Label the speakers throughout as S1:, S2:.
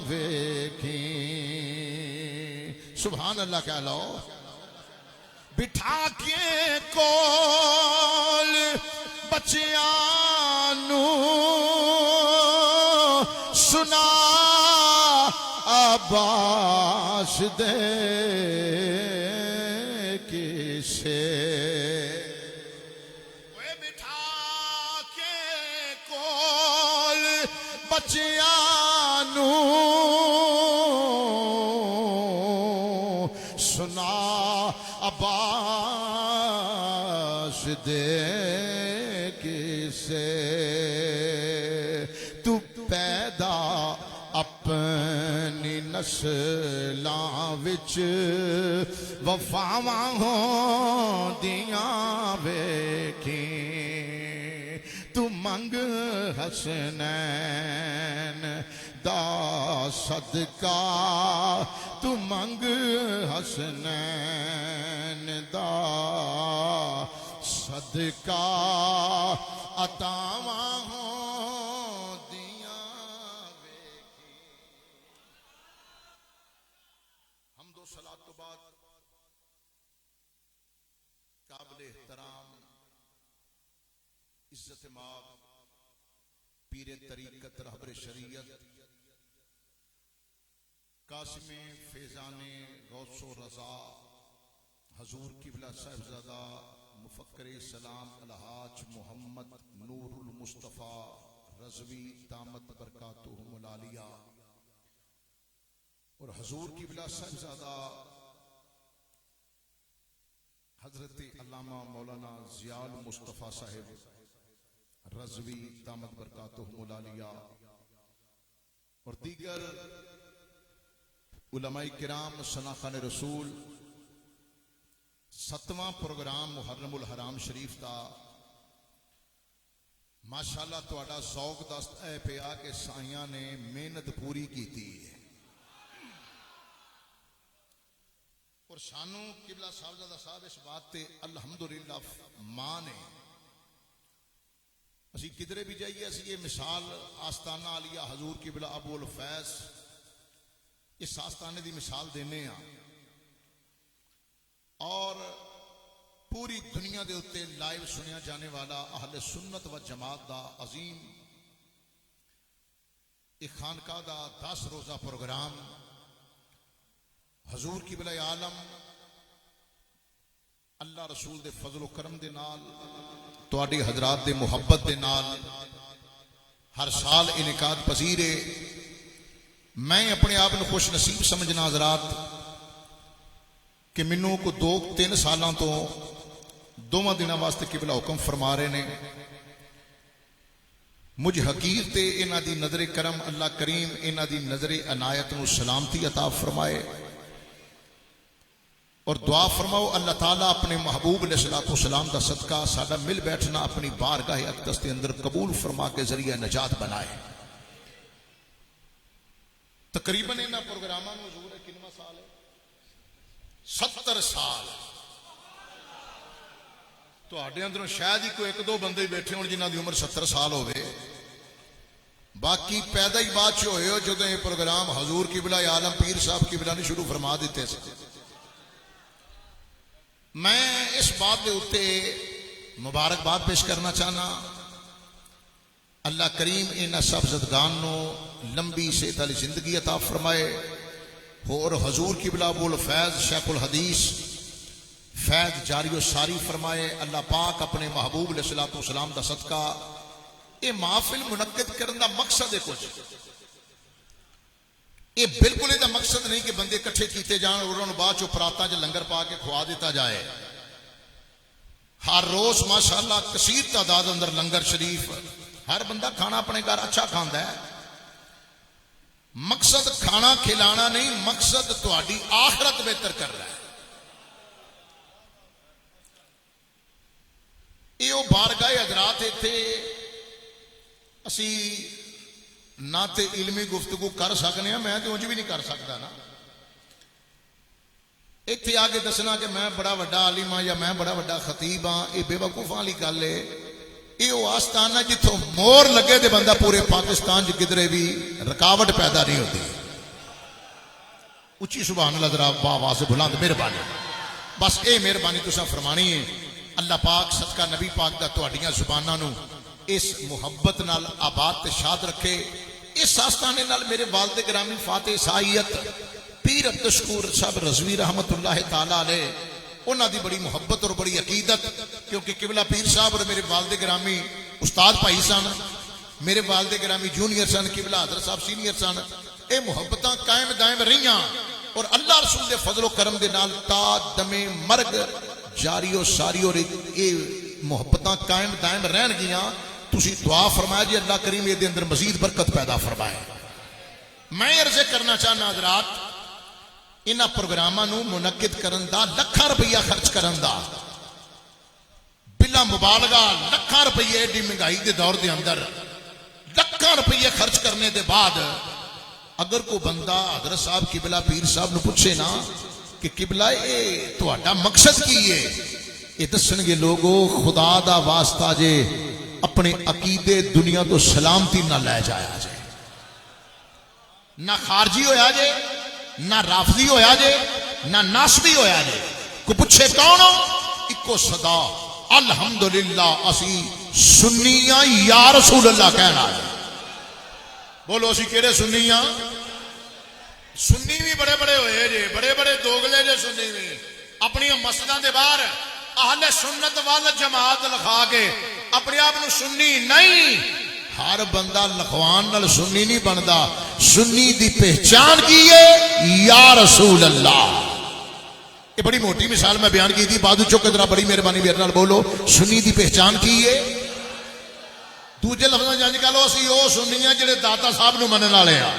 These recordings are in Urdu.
S1: ویکھی سبحان اللہ کہہ لو بٹھا کے کول بچیاں نو سنا عباس دے کسے بٹھا کے کول بچیاں نو سنا عباس دے کسے تو پیدا اپنی نسلاں وچ وفاواں ہوندیاں ویکھی تو منگ حسنین دا صدقہ تو منگ حسنین دا صدقہ عطاواں ہوندیاں ویکھی حمد و صلاۃ تو بعد قابل احترام عزت مآب پیر طریقت رہبر شریعت قاسم فیضان غوث و رضا حضور قبلہ صاحبزادہ مفکر اسلام الحاج محمد نور المصطفیٰ رضوی دامت برکاتہم العالیہ اور حضور قبلہ صاحبزادہ حضرت علامہ مولانا ضیاء المصطفیٰ صاحب رضوی دامت برکاتہم العالیہ اور دیگر علماء کرام شناخان رسول 7واں پروگرام محرم الحرام شریف دا ماشاءاللہ تہاڈا ذوق دست اے پیا کہ سائیاں نے محنت پوری کیتی ہے اور سانو قبلہ صاحبزادہ صاحب اس بات تے الحمدللہ ماں نے اسی کدھرے بھی جائیے اسی یہ مثال آستانہ عالیہ حضور قبلہ ابو الفیض اس آستانے دی مثال دینے ہاں اور پوری دنیا دے اتے لائیو سنیا جانے والا اہل سنت و جماعت دا عظیم ایک خانقاہ دا 10 روزہ پروگرام حضور قبلہ عالم اللہ رسول دے فضل و کرم دے نال تواڈی حضرات دے محبت دے نال ہر سال انعقاد پذیر ہے میں اپنے آپ کو خوش نصیب سمجھنا حضرات کہ منوں کو 2-3 سالاں تو 2 دنوں واسطے قبلہ حکم فرما رہے نے مجھ حقیر تے انہاں دی نظر کرم اللہ کریم انہاں دی نظر عنایت نو سلامتی عطا فرمائے اور دعا فرماؤ اللہ تعالیٰ اپنے محبوب علیہ الصلوۃ والسلام دا صدقہ ساڈا مل بیٹھنا اپنی بارگاہ اقدس کے اندر قبول فرما کے ذریعہ نجات بنائے تقریباً انہاں پروگراماں نو حضور کنواں سال ہے 70 سال تو آڈے اندروں شاید ہی کوئی 1-2 بندے بیٹھے ہوں جنہاں دی عمر 70 سال ہوئے باقی پیدا ہی بات ہوئے ہو جدو یہ پروگرام حضور قبلہ عالم پیر صاحب قبلہ نے شروع فرما دیتے سے میں اس بات دے اتے مبارکباد پیش کرنا چاہنا اللہ کریم انہاں سب زدگان نو لمبی صحت والی زندگی عطا فرمائے اور حضور قبلہ ابو الفیض شیخ الحدیث فیض جاری و ساری فرمائے اللہ پاک اپنے محبوب علیہ الصلوۃ والسلام دا صدقہ یہ محفل منعقد کرنے دا مقصد ہے کچھ یہ بالکل یہ مقصد نہیں کہ بندے کٹھے کیتے جان اور انہوں بعد چو پراتا جو لنگر پا کے کھوا دیتا جائے ہر روز ماشاءاللہ کثیر تعداد اندر لنگر شریف ہر بندہ کھانا اپنے گھر اچھا کھاندا ہے مقصد کھانا کھلانا نہیں مقصد تہاڈی آخرت بہتر کر رہا ہے یہ بارگاہ حضرات تھے اسی نہ تے علمی گفتگو کر سکنے ہیں میں تو انج بھی نہیں کر سکتا نا اتنے آگے دسنا کہ میں بڑا وڈا عالم ہاں یا میں بڑا وڈا خطیب ہاں یہ بے وقوفاں والی گل ہے یہ وہ آستانہ جتوں مور لگے دے بندہ پورے پاکستان کدھرے بھی رکاوٹ پیدا نہیں ہوتی اچھی سبحان اللہ ذرا آواز بلند مہربانی بس اے مہربانی تساں فرمانی ہے اللہ پاک صدقہ نبی پاک دا تہاڈیاں زباناں نو اس محبت نال آباد تے شاد رکھے اس آستانے نال میرے والد گرامی فاتح سائیت پیر عبدالشکور صاحب رضوی رحمت اللہ تعالی علیہ انہاں دی بڑی محبت اور بڑی عقیدت کیونکہ قبلہ پیر صاحب اور میرے والد گرامی استاد بھائی سن میرے والد گرامی جونیئر سن قبلہ حضرت صاحب سینئر سن اے محبتاں قائم دائم رہیاں اور اللہ رسول دے فضل و کرم دے نال تا دم مرگ جاری و ساری اور اے محبتاں قائم دائم رہن گیاں تسی دعا فرمایا جی اللہ کریم یہ دے اندر مزید برکت پیدا فرمائے میں عرض کرنا چاہنا حضرات انہاں پروگراماں نو منعقد کرن دا لکھاں روپیہ خرچ کرن دا بلا مبالغہ لکھاں روپیہ ایڈی مہنگائی دے دور دے اندر لکھاں روپیہ خرچ کرنے دے بعد اگر کوئی بندہ حضرت صاحب قبلہ پیر صاحب نو پوچھے نا کہ قبلہ اے تہاڈا مقصد کی ہے یہ دسن گے لوگو خدا دا واسطہ جے اپنے عقیدے دنیا تو سلامتی نہ لے جایا جائے نہ خارجی ہویا جے نہ رافضی ہویا جے نہ ناسبی ہویا جے کو پوچھے کون ہو اکو صدا الحمدللہ اسی سنیاں یا رسول اللہ کہنا ہے بولو اسی کیڑے سنیاں سنی بھی بڑے بڑے ہوئے جے بڑے بڑے دوگلے جے سنی بھی اپنی مسجداں دے باہر اہل سنت وال جماعت لکھا کے اپنے آپ نو سنی نہیں ہر بندہ لکھوان نال سنی نہیں بندا سنی دی پہچان کی ہے یا رسول اللہ یہ بڑی موٹی مثال میں بیان کی تھی بادو چوکے ذرا بڑی مہربانی میرے نال بولو سنی دی پہچان کی ہے دوجے لفظاں جانج کہو اسی او سنیاں جڑے داتا صاحب نو منن والے ہاں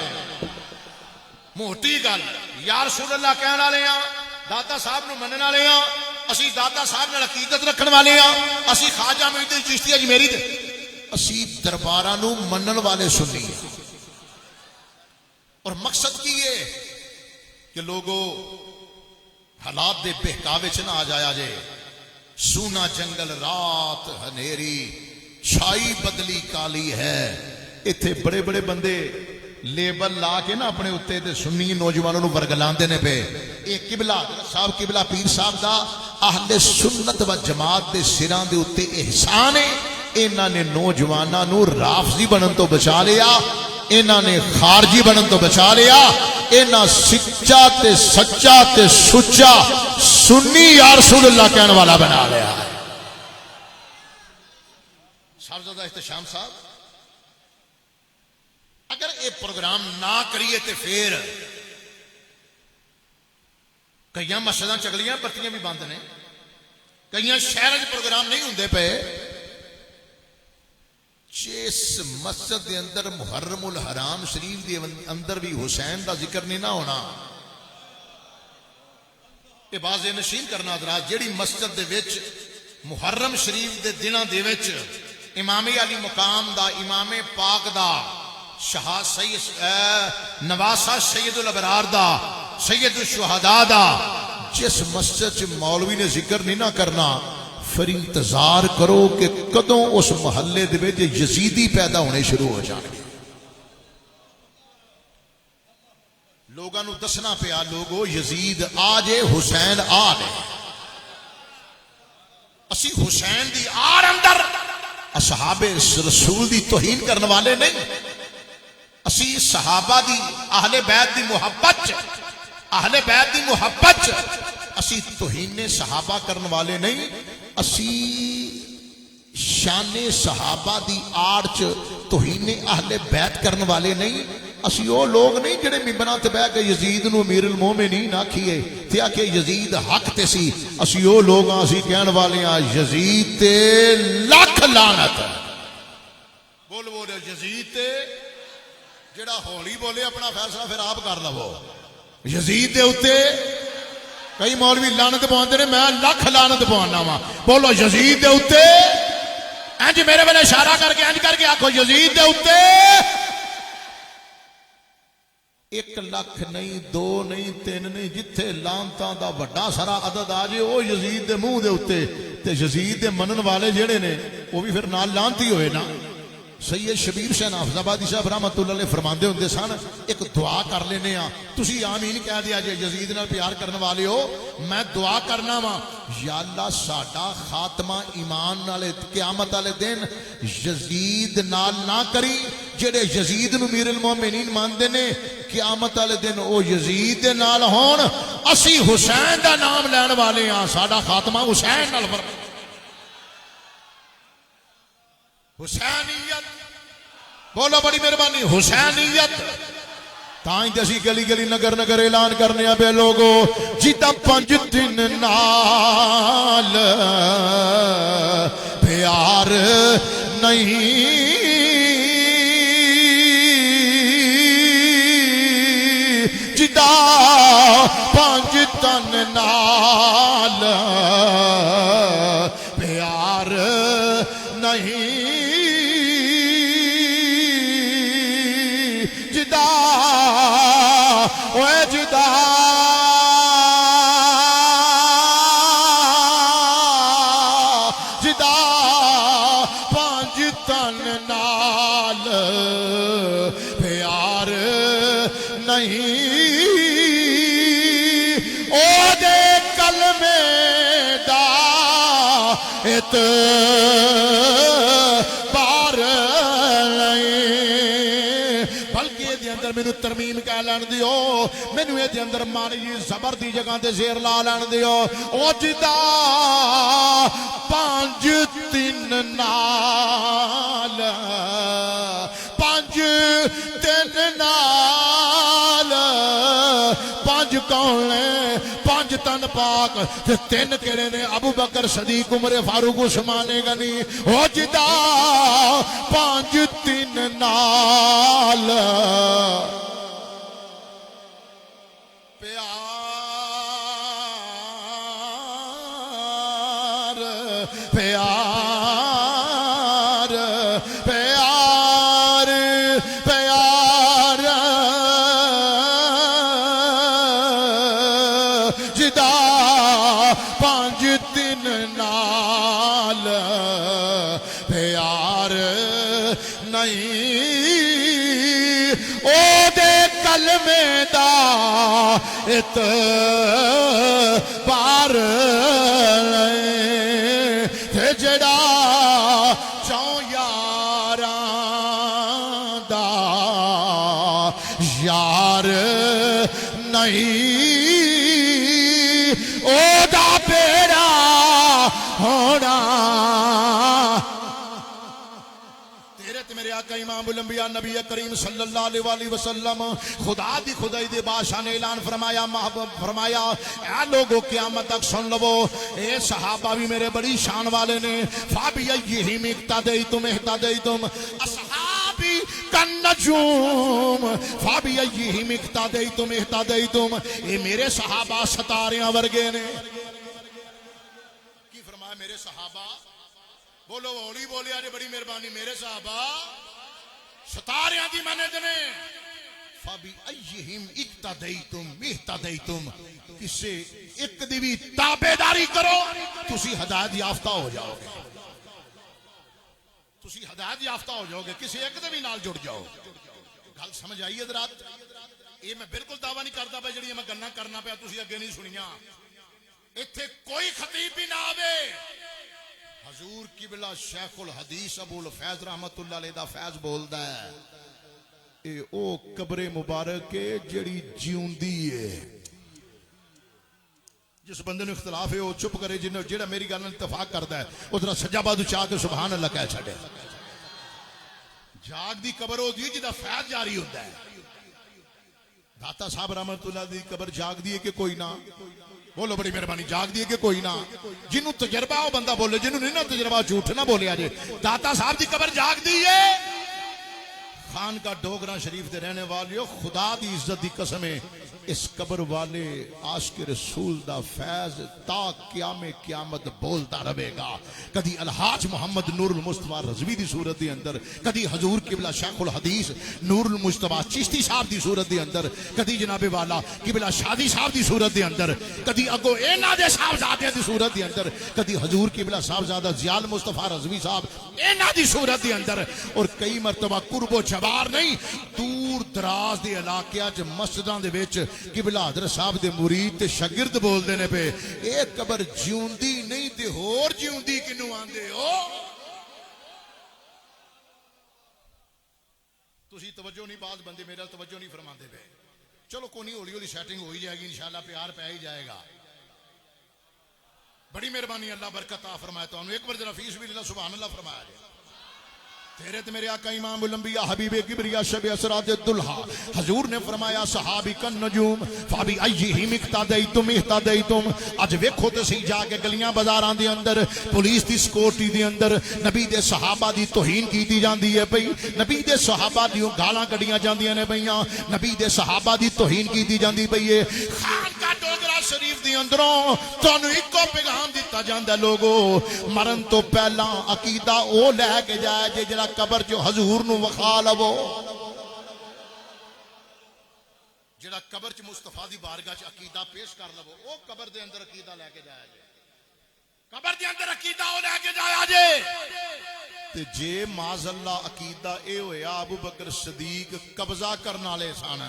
S1: موٹی گل یا رسول اللہ کہن والے ہاں داتا صاحب نو منن والے ہاں اسی داتا صاحب نال عقیدت رکھن والے ہاں اسی خواجہ معین الدین چشتی اجمیری دے اسی درباراں نو منن والے سنی ہیں اور مقصد کی ہے کہ لوگو حالات دے بہکاوے چ نہ آ جایا جے سونا جنگل رات ہنیری چھائی بدلی کالی ہے ایتھے بڑے بڑے بندے لیبل لا کے نا اپنے اتے تے سنی نوجوانوں ورگلاندے نے پہ اے قبلہ صاحب قبلہ پیر صاحب دا اہل سنت و جماعت دے سراں دے اتے احسان ہے انہاں نے نوجواناں نو رافضی بنن تو بچا لیا انہاں نے خارجی بنن تو بچا لیا انہاں سچا تے سچا تے سچا سنی یا رسول اللہ کہنے والا بنا لیا ہے صاحبزادہ احتشام صاحب اگر یہ پروگرام نہ کریے تے پھر کئی مسجداں چگلیاں بتیاں بھی بند نے کئی شہر پروگرام نہیں ہوندے پے جس مسجد دے اندر محرم الحرام شریف دے اندر بھی حسین دا ذکر نہیں نہ ہونا یہ باز نشین کرنا حضرات جیڑی مسجد دے وچ محرم شریف دے دناں دے وچ امام علی مقام دا امام پاک دا شہاد سید نواسہ سید الابرار دا سید الشہداء دا جس مسجد چ مولوی نے ذکر نہیں نہ کرنا پھر انتظار کرو کہ کدوں اس محلے دے وچ یزیدی پیدا ہونے شروع ہو جان گے لوگاں نو دسنا پیا لوگو یزید آ جے حسین آ لے اسی حسین دی آر اندر اصحاب رسول دی توہین کرنے والے نہیں اسی صحابہ دی اہل بیت دی محبت اہل بیت دی محبت اسی توہین صحابہ کرنے والے نہیں اسی شان صحابہ دی آڑچ توہین اہل بیت کرنے والے نہیں اسی وہ لوگ نہیں جڑے ممبراں تے بیٹھ کے یزید نو امیر المومنین آکھیے تے آکھے یزید حق تے سی اسی وہ لوگ ہاں اسی کہن والے ہاں یزید تے لاکھ لعنت بول بول یزید تے جڑا ہولی بولے اپنا فیصلہ پھر آپ کر لو یزید دے اوتے کئی مولوی لعنت پواندے نے میں لاکھ لعنت پوانا وا بولو یزید دے اوتے انج میرے ویلے اشارہ کر کے آکھو یزید دے اوتے 1 لاکھ نہیں 2 نہیں 3 نہیں جتھے لعنتاں دا بڑا سارا عدد آ جے او یزید دے منہ دے اوتے تے یزید دے منن والے جڑے نے وہ بھی پھر نال لعنتی ہوئے نا سید شبیر حسین حافظ آبادی صاحب رحمت اللہ علیہ فرماندے ہوندے سن ایک دعا کر لینے ہاں تسی آمین کہہ دیا جے یزید نال پیار کرنے والے ہو میں دعا کرنا وا یا اللہ ساڈا خاتمہ ایمان نال قیامت والے دن یزید نال نہ کری جڑے یزید نو امیر المومنین ماندے نے قیامت والے دن او یزید دے نال ہون اسی حسین دا نام لین والے ہاں ساڈا خاتمہ حسین نال فرما حسینیت بولو بڑی مہربانی حسینیت تائیں جیسی گلی گلی نگر نگر اعلان کرنے پہ لوگو جیتا 5 دن نال پیار نہیں جیتا 5 دن نال پیار نہیں جدا اوے جدا جدا 5 تن نال پیار نہیں او دے کلمے دا بار بلکہ دے اندر مینوں ترمیم کہہ لین دیو مینوں دے اندر مانی زبر دی جگہ تے زیر لا لین دیو او جدا 5 دن نال 5 دن نال 5 کون ہے 5 تن پاک 3 کہڑے نے ابو بکر صدیق عمر فاروق عثمان غنی ہو جدا 5 دن نال پیار پیار پیار پیار جدا 5 دن نال پیار نہیں او دے کلمے دا اعتبار تے جڑا چوں یاراں دا یار نہیں او دا بیڑا ہونا تیرے تے میرے آقا امام الانبیاء نبی کریم صلی اللہ علیہ وسلم خدا دی خدائی دے بادشاہ نے اعلان فرمایا فرمایا اے لوگو قیامت تک سن لو اے صحابہ بھی میرے بڑی شان والے نے فَبِأَيِّهِمْ اقْتَدَيْتُمْ اهْتَدَيْتُمْ اصحابی کالنجوم فَبِأَيِّهِمْ اقْتَدَيْتُمْ اهْتَدَيْتُمْ اے میرے صحابہ ستاریاں ورگے نے کی فرمایا میرے صحابہ بولو اولی بولیا جی بڑی مہربانی میرے صحابہ ستاریاں دی منت نے فَبِأَيِّهِمْ اقْتَدَيْتُمْ اهْتَدَيْتُمْ کسے ایک دی بھی تابعداری کرو تسی ہدایت یافتہ ہو جاؤ گے تسی ہدایت یافتہ ہو جاؤ گے کسی ایک دے بھی نال جڑ جاؤ گل سمجھ آئی حضرات یہ میں بالکل دعویٰ نہیں کرتا پہ جڑی میں گلاں کرنا پیا تسی اگے نہیں سنیاں ایتھے کوئی خطیب بھی نہ آوے حضور قبلہ شیخ الحدیث ابو الفیض رحمت اللہ علیہ دا فیض بولدا ہے اے او قبر مبارک ہے جڑی جیوندی ہے جس بندے نے اختلاف ہے وہ چپ کرے جڑا میری گل نال اتفاق کردا ہے ادھر سجا بادو چاہ کے سبحان اللہ کہہ چھڑے جاگ دی قبر ہوندی ہے جدا فیض جاری ہوندا ہے داتا صاحب رحمت اللہ دی قبر جاگ دی ہے کہ کوئی نہ بولو بڑی مہربانی جاگ دی ہے کہ کوئی نہ جنوں تجربہ ہو بندہ بولے جنوں نہیں نہ تجربہ جھوٹ نہ بولے آجے داتا صاحب دی قبر جاگ دی ہے خان کا ڈوگرہ شریف دے رہنے والیو خدا دی عزت دی قسمیں اس قبر والے عاشق رسول دا فیض تا قیامت بولتا رہے گا کدی الحاج محمد نور المصطفیٰ رضوی دی صورت دی اندر کدی حضور قبلہ شیخ الحدیث نور المصطفیٰ چشتی صاحب دی صورت دی اندر کدی جناب والا قبلہ شادی صاحب دی صورت دی اندر کدی اگو اینا دے صاحب زادے دی صورت دی اندر کدی حضور قبلہ صاحب زادہ زیال مصطفیٰ رضوی صاحب اینا دی صورت دی اندر اور کئی مرتبہ قرب و جوار نہیں دور دراز دے علاقیاں چ مسجداں دے وچ قبلہ حضرت صاحب دے مرید تے شاگرد بول دے نے پے اے قبر جیوندی نہیں تے ہور جیوندی کینوں آندے ہو تسی توجہ نہیں بعض بندے میرے توجہ نہیں فرماندے پے چلو کوئی نہیں ہولی ہولی سیٹنگ ہو ہی جائے گی انشاءاللہ پیار پہ ہی جائے گا بڑی مہربانی اللہ برکت عطا فرمائے تو ایک بار ذرا فیس بھی اللہ سبحان اللہ فرمایا جائے تیرے تے میرے آقا امام الانبیاء حبیب کبریا شب اسرات الدلہا حضور نے فرمایا صحابی کن نجوم فابی ایہم اقتدیتم اہتدیتم اج ویکھو تے سی جا کے گلیاں بازاراں دے اندر پولیس دی سکیورٹی دے اندر نبی دے صحابہ دی توہین کیتی جاندی ہے پئی نبی دے صحابہ دی گالاں کڈیاں جاندیاں نے پئیاں نبی دے صحابہ دی توہین کیتی جاندی پئی ہے خان کا ڈوگرا شریف دی اندروں تانوں اکو پیغام دتا جاندا لوگو مرن تو پہلا عقیدہ او لے کے جائے جے جڑا قبر جو حضور نو وخا لو جڑا قبر چ مصطفیٰ دی بارگاہ چ عقیدہ پیش کر لو او قبر دے اندر عقیدہ لے کے جایا جے قبر دے اندر عقیدہ او لے کے جایا جے تے جے معاذ اللہ عقیدہ اے ہویا ابو بکر صدیق قبضہ کرن والے سن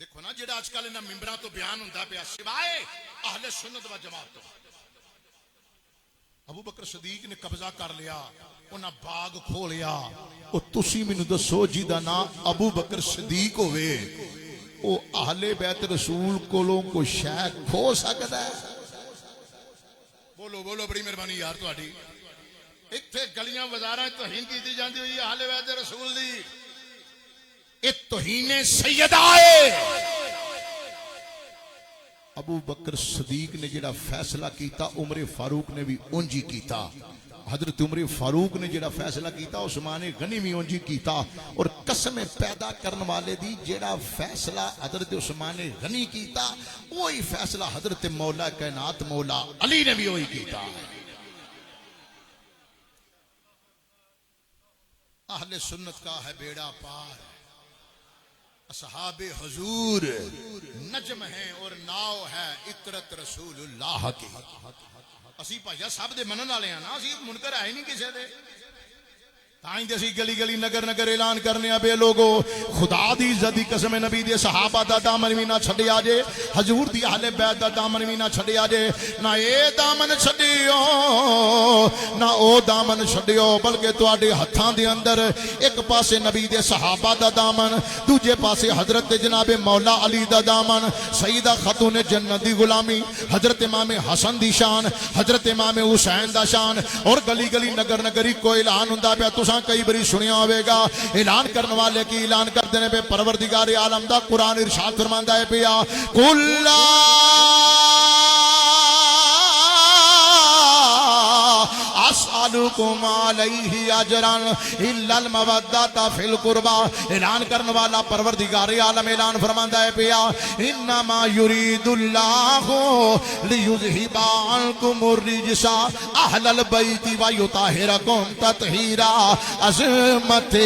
S1: دیکھو نا جڑا اج کل انہاں ممبراں تو بیان ہوندا پیا سوائے اہل سنت و جماعت تو ابو بکر صدیق نے قبضہ کر لیا انہاں باغ کھولیا او تسی مینوں دسو جی دا نام ابو بکر صدیق ہوئے او اہل بیت رسول کولوں کو شے کھو سکدا ہے بولو بولو بڑی مہربانی یار تہاڈی ایتھے گلیاں بازاراں توہین کیتی جاندی ہوئی اہل بیت رسول دی اے توہین سیدہ ہے ابو بکر صدیق نے جڑا فیصلہ کیتا عمر فاروق نے بھی اونجی کیتا حضرت عمر فاروق نے جڑا فیصلہ کیتا عثمان غنی بھی اونجی کیتا اور قسم پیدا کرن والے دی جڑا فیصلہ حضرت عثمان غنی کیتا وہی فیصلہ حضرت مولا کائنات مولا علی نے بھی وہی کیتا اہل سنت کا ہے بیڑا پار اصحاب حضور نجم ہیں اور ناؤ ہے اطرت رسول اللہ کی اسی بھائیا سب دے منن والے ہیں نا اسی منکر ہے ہی نہیں کسے دے تائیں دے اسی گلی گلی نگر نگر اعلان کرنے بے لوگو خدا دی عزت دی قسم نبی دے صحابہ دا دامن بھی نہ چھڈیا جے حضور دی اہل بیت دا دامن بھی نہ چھڈیا جے نہ اے دامن چھڈیو نہ او دامن چھڈیو بلکہ تواڈے ہتھاں دے اندر ایک پاسے نبی دے صحابہ دا دامن دوجے پاسے حضرت جناب مولا علی دا دامن سیدہ خاتون جنت دی غلامی حضرت امام حسن دی شان حضرت امام حسین دا شان اور گلی گلی نگر نگری کو اعلان ہوندا پیا تساں کئی بری سنیا ہوئے گا اعلان کرنے والے کی اعلان کر دینے پہ پروردگار عالم دا قرآن ارشاد فرماندا ہے پیا قُلْ اسألکم علیہ اجرا الا المودۃ فی القربى اعلان کرنے والا پروردگار عالم اعلان فرماندا ہے پیا انما یرید اللہ لیذھب عنکم الرجس اہل البیت ویطہرکم تطہیرا عظمت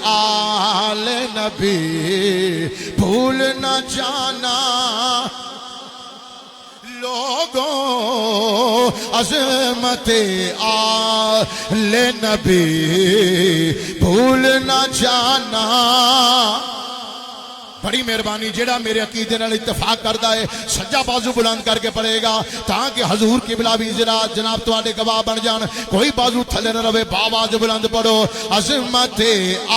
S1: آل نبی بھول نہ جانا لوگوں عظمت آل نبی بھول نہ جانا بڑی مہربانی جیڑا میرے عقیدے نال اتفاق کردا ہے سجا بازو بلند کر کے پڑھے گا تاکہ حضور قبلہ بھی جناب تواڈے گواہ بن جان کوئی بازو تھلے نہ رہے باواز بلند پڑھو عظمت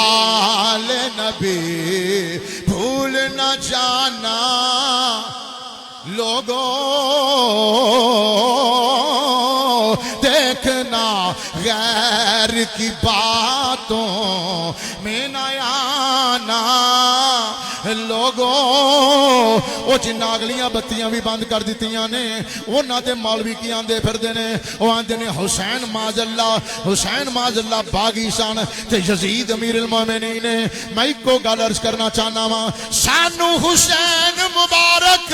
S1: آل نبی بھول نہ جانا لوگوں دیکھنا غیر کی باتوں میں نہ آنا لوگوں او جنہ اگلیاں بتیاں بھی بند کر دیتیاں نے اونا دے مولوی کی آندے پھر دینے او آندے نے حسین معاذ اللہ باغی سان تے یزید امیر المومنین میں ایک کو گل عرض کرنا چاہنا ہاں سانو حسین مبارک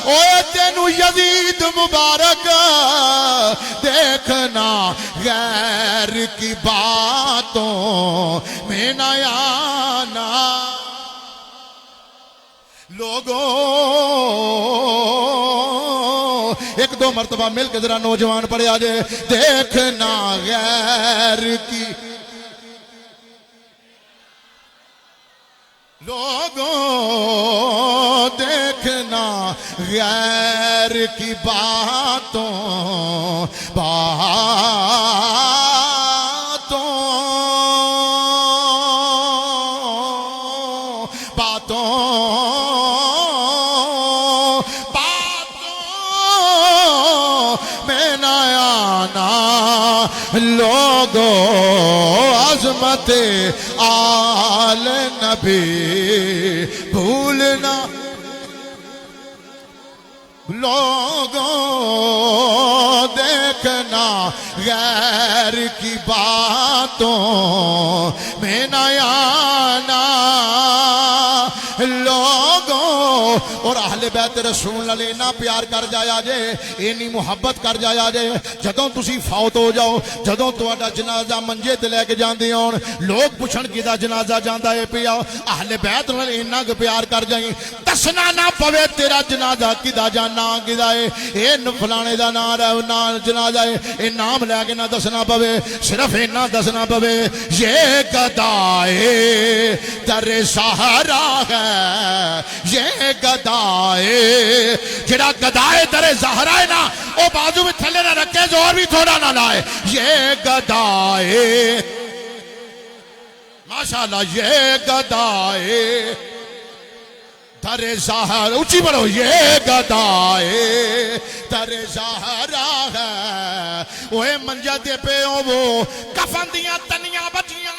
S1: او تینو یزید مبارک دیکھنا غیر کی باتوں میں نہ آنا لوگوں ایک دو مرتبہ مل کے ذرا نوجوان پڑھے آجے دیکھنا غیر کی لوگوں دیکھنا غیر کی باتوں میں نہ آنا لوگوں عظمت آل نبی بھولنا لوگوں دیکھنا غیر کی باتوں میں نہ آنا لوگوں اور اہل بیت رسول علیہ نہ پیار کر جایا جے اینی محبت کر جایا جے جدوں تسی فوت ہو جاؤ جدوں تہاڈا جنازہ منجے تے لے کے جاندے ہون لوگ پوچھن کیدا جنازہ جاندا ہے پیا اہل بیت نال انہاں کو پیار کر جائیں دسنا نہ پوے تیرا جنازہ کیدا جانا کیدا ہے اے فلانے دا نام ہے نام جنازہ ہے اے نام لے کے نہ دسنا پوے صرف اینا دسنا پوے یہ گدائے در سہارا ہے یہ گدائے جڑا گدائے در زہرا ہے نا او بازو میں تھلے نہ رکھے زور بھی تھوڑا نہ لائے یہ گدائے ماشاءاللہ یہ گدائے در زہر اونچی بڑھو یہ گدائے در زہرا ہے وہ منجا دے پہ وہ کفن دیاں تنیاں بچیاں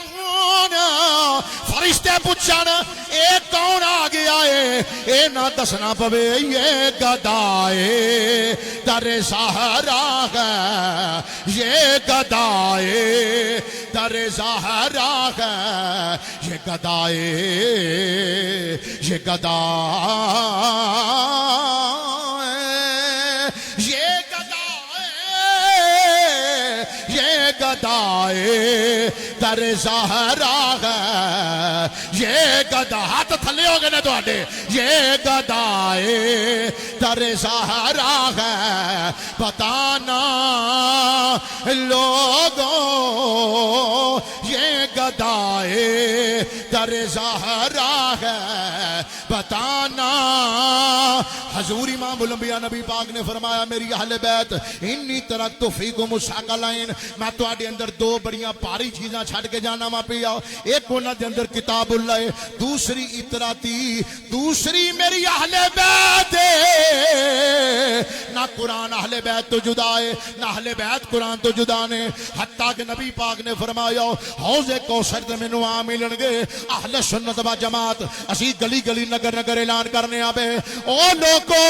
S1: فرشتے پوچھن اے کون آ گیا ہے اے نہ دسنا پوے یہ گدائے در زہرا ہے یہ گدائے در زہرا ہے یہ گدائے یہ گدائے یہ گدائے یہ گدائے در زہرا ہے یہ گدا ہاتھ تھلے ہو گئے نا تو یہ گدائے در زہرا ہے بتانا لوگوں یہ گدائے در زہرا ہے بتانا حضور امام الانبیاء نبی پاک نے فرمایا میری اہل بیت انی ترکت فیکم الثقلین میں تواڈے اندر دو بڑیاں پاری چیزاں چھڈ کے جانا وا پیا ایک انہاں دے اندر کتاب اللہ ہے دوسری اطراتی دوسری میری اہل بیت نہ قرآن اہل بیت تو جدا ہے نہ اہل بیت قرآن تو جدا نے حتیٰ کہ نبی پاک نے فرمایا حوض کوثر تے مینوں آ ملن گے اہل سنت و جماعت اسی گلی گلی نگر نگر اعلان کرنے آبے او لوکو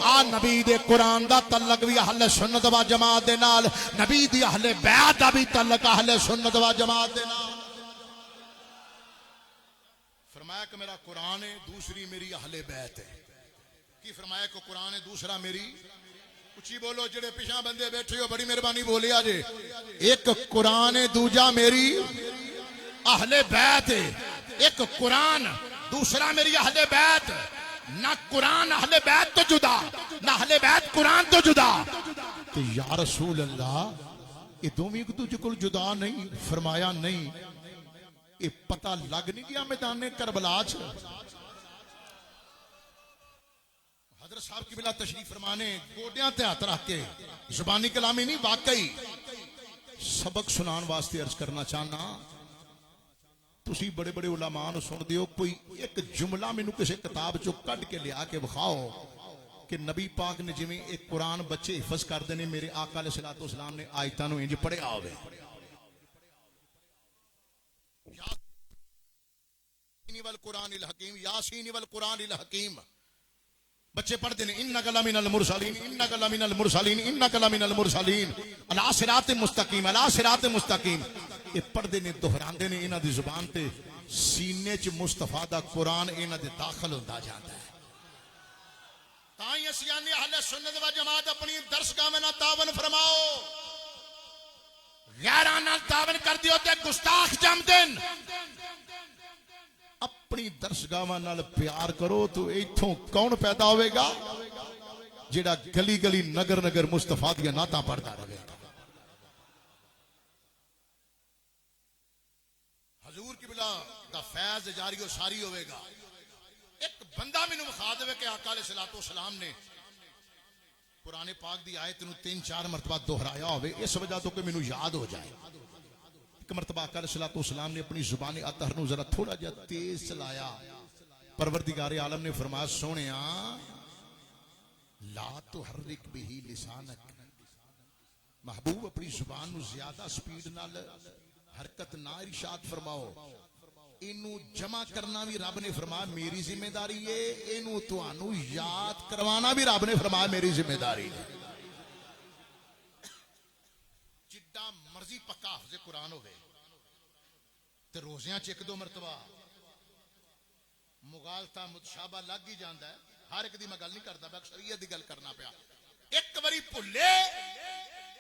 S1: آ نبی دے قرآن دا تعلق بھی اہل سنت و جماعت دے نال نبی دی اہل بیت دا بھی تعلق اہل سنت و جماعت دے نال فرمایا کہ میرا قرآن ہے دوسری میری اہل بیت ہے کی فرمایا کہ قرآن ہے دوسرا میری اچھی بولو جڑے پیچھے بندے بیٹھے ہو بڑی مہربانی بولی آجے ایک قرآن ہے دوجا میری اہل بیت ہے ایک قرآن دوسرا میری اہل بیت نہ قرآن اہل بیت تو جدا نہ اہل بیت قرآن تو جدا تو یا رسول اللہ یہ دومی کو تجھے کل جدا نہیں فرمایا نہیں یہ پتہ لگ نہیں گیا میدان کربلا چ حضرت صاحب کی بلا تشریف فرمانے گوڑیاں تے ہاتھ رکھ کے زبانی کلامی نہیں واقعی سبق سنان واسطے عرض کرنا چاہنا تسی بڑے بڑے علماء نو سن دیو کوئی ایک جملہ میں نو کسی کتاب چو کٹ کے لیا کے بخاؤ کہ نبی پاک نے جمیں ایک قرآن بچے حفظ کر دینے میرے آقا علیہ السلام نے آیتانو انج پڑھے آوے یاسین والقرآن الحکیم یاسین والقرآن الحکیم بچے پڑھ دینے انکا لمن المرسلین انکا لمن المرسلین انکا لمن المرسلین علی صراط مستقیم علی صراط مستقیم یہ پڑھ دینے دہران دینے انہاں دی زبان تے سینے چ مصطفیٰ دا قرآن انہاں دے داخل ہوتا جاتا ہے تائیں اسیانی اہل سنت و جماعت اپنی درسگاہ میں نہ تعاون فرماؤ غیرانہ تعاون کر دیو تے گستاخ جم دن اپنی درس درسگاہاں نال پیار کرو تو ایتھوں کون پیدا ہوئے گا جیڑا گلی گلی نگر نگر مصطفیٰ دیا نعتاں پڑھتا رہے گا. حضور کی بلا دا فیض جاری و ساری ہوئے گا. ایک بندہ میں مخا دے کہ آقا علیہ الصلوۃ والسلام نے قرآن پاک دی آیت نو 3-4 مرتبہ دہرایا ہوئے اس وجہ تو کہ مینوں یاد ہو جائے. ایک مرتبہ آقا علیہ الصلوۃ والسلام نے اپنی زبان اطہر نو ذرا تھوڑا جا تیز چلایا. پروردگار عالم نے فرمایا سونیا لا تحرک بہ لسانک، محبوب اپنی زبان نو زیادہ سپیڈ نال حرکت نہ ارشاد فرماؤ. اینو جمع کرنا بھی رب نے فرمایا میری ذمہ داری ہے، اینو تانوں یاد کروانا بھی رب نے فرمایا میری ذمہ داری ہے. جڈا مرضی پکا حافظ قرآن ہوئے تے روزیاں چ 1-2 مرتبہ مغالطہ متشابہ لگ ہی جاندا ہے. ہر ایک دی میں گل نہیں کرتا، میں اکثریت دی گل کرنا پیا. ایک باری بھلے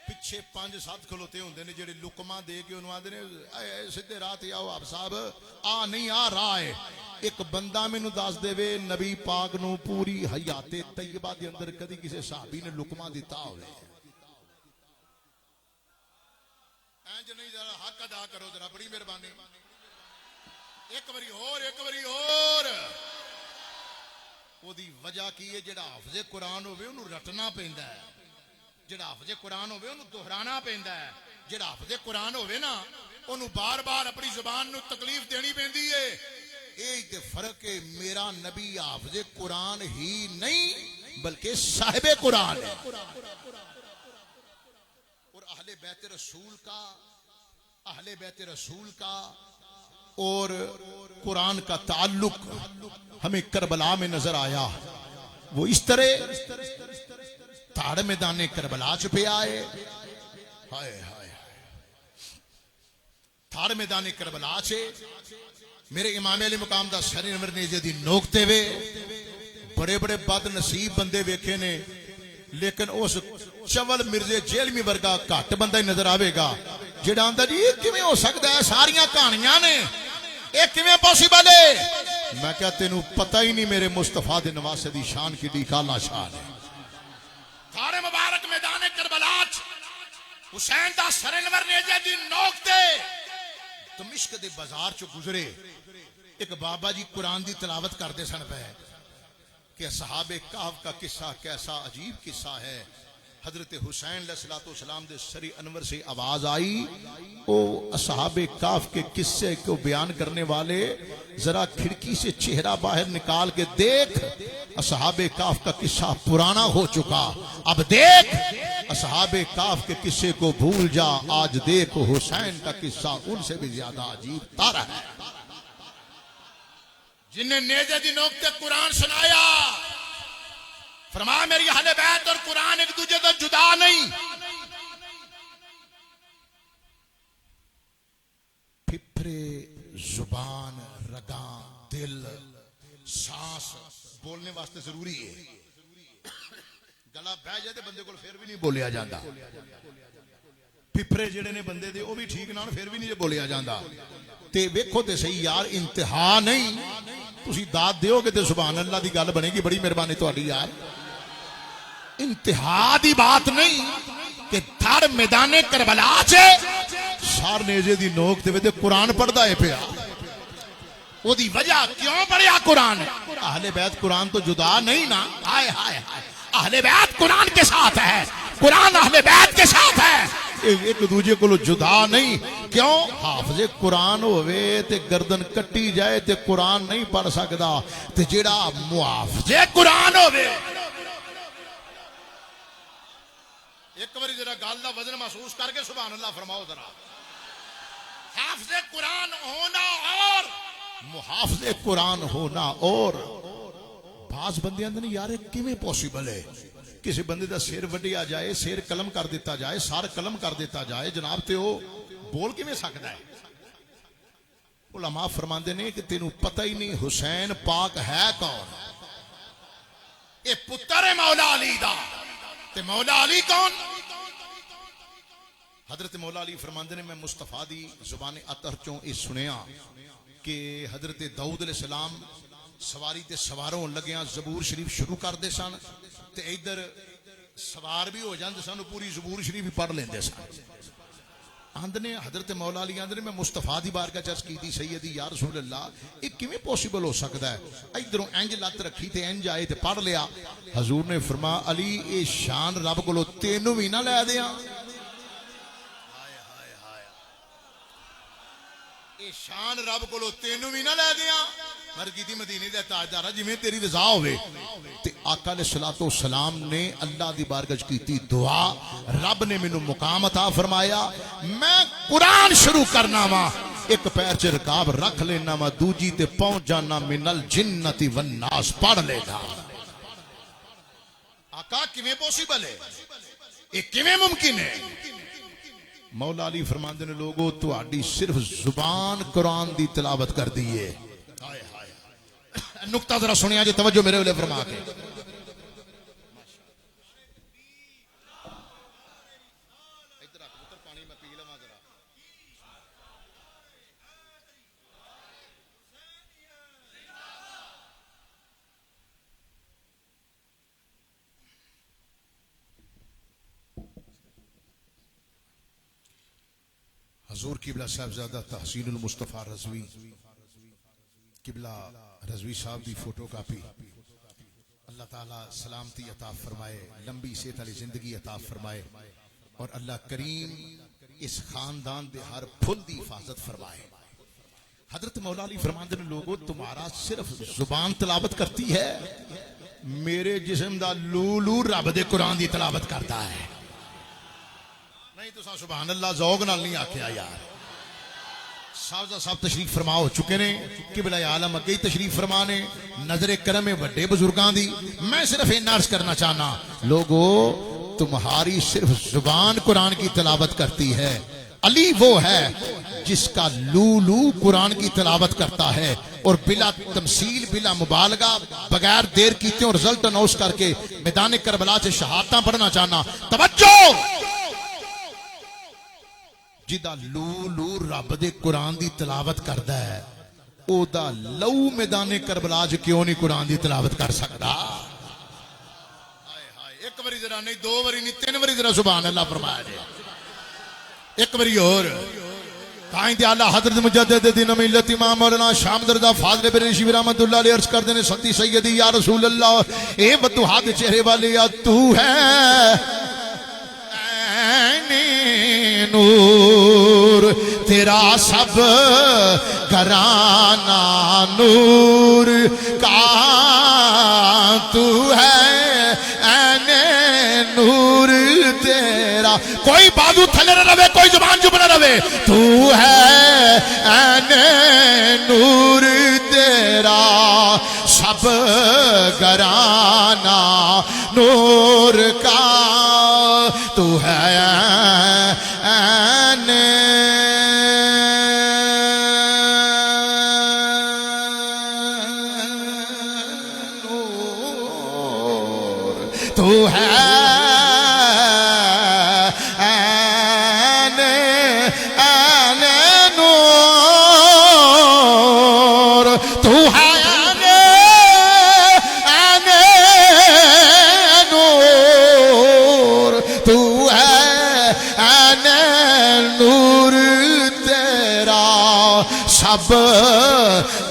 S1: پیچھے 5-7 کھلوتے ہوندے نے جڑے لقمہ دے کے انہوں آدھے نے سدھے راہ تے آؤ آپ صاحب آ نہیں آ راہ ہے. ایک بندہ مینوں دس دے وے نبی پاک نو پوری حیات طیبہ دے اندر کدی کسی صحابی نے لقمہ دیتا ہوئے. اینج نہیں ذرا حق ادا کرو ذرا بڑی مہربانی. ایک باری اور وہ دی وجہ کی ہے جڑا حافظ قرآن ہوئے انہوں رٹنا پیندا ہے. جڑا حافظ قرآن ہوئے انہوں دہرانا پیندا ہے. جڑا حافظ قرآن ہوئے نا انہوں بار بار اپنی زبان نو تکلیف دینی پیندی ہے. یہ تے فرق ہے میرا نبی حافظ قرآن ہی نہیں بلکہ صاحب قرآن ہے. اور اہل بیت رسول کا اور قرآن کا تعلق ہمیں کربلا میں نظر آیا. وہ اس طرح تھاڑ میدان کربلا چ پہ آئے. ہائے ہائے تھاڑ میدان کربلا چ میرے امام علی مقام دا سر انور نیزے دی نوکتے وے بڑے بڑے بد نصیب بندے ویکھے نے لیکن اس چول مرزے جیلمی ورگا گھٹ بندہ ہی نظر آوے گا جڑا آندا جی یہ کیویں ہو سکتا ہے ساریاں کہانیاں نے یہ کیویں پاسیبل ہے. میں کہا تینوں پتہ ہی نہیں میرے مصطفیٰ دے نواسے دی شان کی دی کالا شان ہے. تھارے مبارک میدان کربلا حسین دا سر انور نیزے دی نوکتے دمشق دے بازار چ گزرے. ایک بابا جی قرآن دی تلاوت کرتے سن پہ کہ اصحاب کہف کا قصہ کیسا عجیب قصہ ہے. حضرت حسین علیہ السلام دے سری انور سے آواز آئی او اصحاب کہف کے قصے کو بیان کرنے والے ذرا کھڑکی سے چہرہ باہر نکال کے دیکھ اصحاب کہف کا قصہ پرانا ہو چکا. اب دیکھ اصحاب کہف کے قصے کو بھول جا. آج دیکھ حسین کا قصہ ان سے بھی زیادہ عجیب تارا ہے. جن نے نیزے دی نوک تے قرآن سنایا فرمایا میری اہل بیت اور قرآن ایک دوجہ تو جدا نہیں. پھپھرے زبان رگاں دل سانس بولنے واسطے ضروری ہے. گلا بہ جائے بندے کو پھر بھی نہیں بولیا جاتا. پھپھرے جڑے نے بندے دے وہ بھی ٹھیک نہ پھر بھی نہیں بولیا جاتا. تے ویکھو تے صحیح یار انتہا نہیں تسی داد دیو گے تے سبحان اللہ دی گل بنے گی. بڑی مہربانی تہاڈی یار. انتہا دی بات نہیں کہ تھڑ میدان کربلا چ سار نیزے دی نوک تے قرآن پڑھدا ہے پیا. او دی وجہ کیوں پڑھیا قرآن؟ اہل بیت قرآن تو جدا نہیں نا. ہائے ہائے اہل بیت قرآن کے ساتھ ہے. قرآن اہل بیت کے ساتھ ہے. ایک دوجے کو جدا نہیں. کیوں؟ حافظ قرآن ہوئے تے گردن کٹی جائے تے قرآن نہیں پڑھ سکدا. تے جیڑا محافظ قرآن ہوئے ایک باری ذرا گل دا وزن محسوس کر کے سبحان اللہ فرماؤ ذرا. حافظ قرآن ہونا اور محافظ قرآن ہونا اور. بعض بندے اندر نہیں یار کیویں پاسیبل ہے کسی بندے دا سیر وڈیا جائے سیر قلم کر دیتا جائے سار قلم کر دیتا جائے جناب تے وہ بول کیویں سکدا ہے. علماء فرماندے نے کہ تینوں پتہ ہی نہیں حسین پاک ہے کون. اے پتر مولا علی دا تے مولا علی کون؟ حضرت مولا علی فرماندے نے میں مصطفیٰ دی زبان اطہر چوں یہ سنیا کہ حضرت داؤد علیہ السلام سواری تے سواروں لگیاں زبور شریف شروع کر دے سن تے ادھر سوار بھی ہو جاندے سن پوری زبور شریف بھی پڑھ لیندے سن آندنے حضرت مولا علی آندنے میں مصطفیٰ دی بارگاہ چرچ کی تھی سیدی یا رسول اللہ ایک کیویں پوسیبل ہو سکتا ہے ادھروں انج لت رکھی تے انج آئے تے پڑھ لیا حضور نے فرمایا علی اے شان رب کولو تینوں بھی نہ لے دیاں اے شان رب کولو تینوں بھی نہ لے دیاں مر کی مدینے دے تاجدار جویں تیری رضا ہوے تے آقا علیہ الصلوۃ والسلام نے اللہ دی بارگاہ کیتی دعا رب نے مینوں مقام عطا فرمایا میں قرآن شروع کرنا وا ایک پیر چ رکاب رکھ لینا وا دوجی تے پہنچ جانا من الجنت والناس پڑھ لینا آقا کیویں پوسیبل ہے یہ کیویں ممکن ہے مولا علی فرماندے نے لوگو تہاڈی صرف زبان قرآن دی تلاوت کر دی ہے نقطہ ذرا سنیا جی توجہ میرے والے فرما کے حضور قبلہ صاحبزادہ تحسین المصطفیٰ رضوی قبلہ رضوی صاحب دی فوٹو کاپی اللہ تعالیٰ سلامتی عطا فرمائے لمبی صحت والی زندگی عطا فرمائے اور اللہ کریم اس خاندان دے ہر پھل دی حفاظت فرمائے حضرت مولا علی فرماندے نے لوگوں تمہارا صرف زبان تلاوت کرتی ہے میرے جسم دا لولو رب دے قرآن دی تلاوت کرتا ہے نہیں تو سبحان اللہ ذوق نال نہیں آکھیا یار صاحب صاحب تشریف فرما ہو چکے نے قبلہ عالم اگے تشریف فرما نے نظر کرم بڑے بزرگاں دی میں صرف یہ عرض کرنا چاہنا لوگو تمہاری صرف زبان قرآن کی تلاوت کرتی ہے علی وہ ہے جس کا لولو قرآن کی تلاوت کرتا ہے اور بلا تمثیل بلا مبالغہ بغیر دیر کیتے اور رزلٹ اناؤنس کر کے میدان کربلا سے شہادتاں پڑھنا چاہنا توجہ جدا لو رب دے قرآن دی تلاوت کردا ہے او دا لو میدان کربلا جو کیوں نہیں قرآن دی تلاوت کر سکتا ایک باری ذرا نہیں دو باری نہیں تین باری ذرا سبحان اللہ فرمایا جائے ایک باری اور قائد اعلیٰ حضرت مجدد دین ملت امام مولانا شام دردہ فاضل بریلوی شیخ رحمت اللہ علیہ عرض کر دینے ستی سیدی یا رسول اللہ اے بدوحات چہرے والے یا تو ہے نور تیرا سب گھرانہ نور کا تو ہے این نور تیرا کوئی بازو تھلے نہ رہے کوئی زبان چپ نہ رہے تو ہے این نور تیرا سب گھرانہ نور کا تو ہے این نور تو ہے این نور تو ہے سب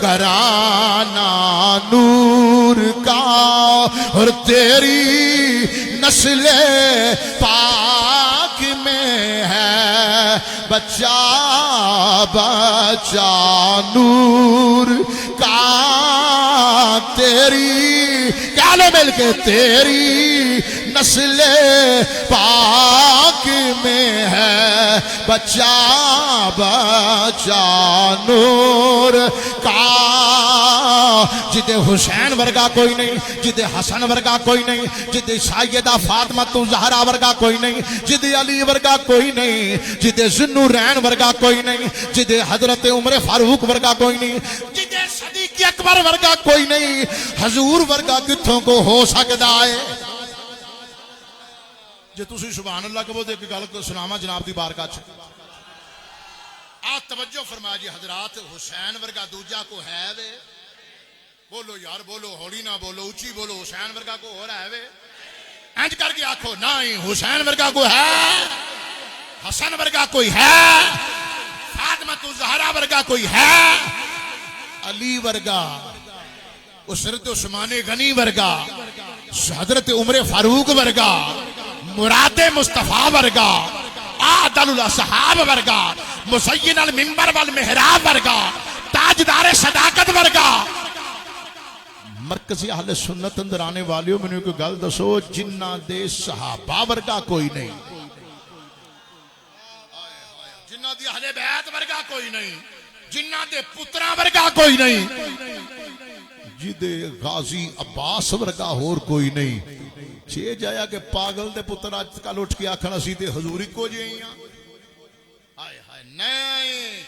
S1: گھرانہ نور کا اور تیری نسل پاک میں ہے بچہ بچہ نور کا تیری کیا لو مل کے تیری نسل پاک میں ہے بچہ بچہ نور کا جدے حسین ورگا کوئی نہیں جدے حسن ورگا کوئی نہیں جدے سیدہ فاطمہ زہرا ورگا کوئی نہیں جدے علی ورگا کوئی نہیں جدے ذوالنورین ورگا کوئی نہیں جدے حضرت عمر فاروق ورگا کوئی نہیں جدے صدیق اکبر ورگا کوئی نہیں حضور ورگا کتھوں کو ہو سکتا ہے جے تسی سبحان اللہ کہو تے ایک گل کو سناواں جناب دی بارگاہ چ توجہ فرما جی حضرات حسین ورگا دوجا کو ہے وے بولو یار بولو، ہولی نہ بولو، اچھی بولو، حسین ورگا کو ہو رہا ہے وے انج کر کے آکھو نہیں حسین ورگا کوئی ہے، حسن ورگا کوئی ہے، فاطمہ الزہرا ورگا کوئی ہے، علی ورگا، حضرت عثمان غنی ورگا، حضرت عمر فاروق ورگا، مراد مصطفیٰ ورگا، عادل الاصحاب ورگا، مزین المنبر والمحراب ورگا، تاجدار صداقت ورگا۔ مرکزی اہل سنت اندر آنے والیوں میں نے کوئی گل دسو جنہ دے صحابہ ورگا کوئی نہیں، جنہ دی اہل بیت ورگا کوئی نہیں، جنہ دے پترا ورگا کوئی نہیں، جدے غازی عباس ورگا اور کوئی نہیں۔ چھے جایا کہ پاگل دے پتر آج کل اٹھ کے آکھنا سی تے حضوری کو جائیاں، ہائے ہائے نہیں،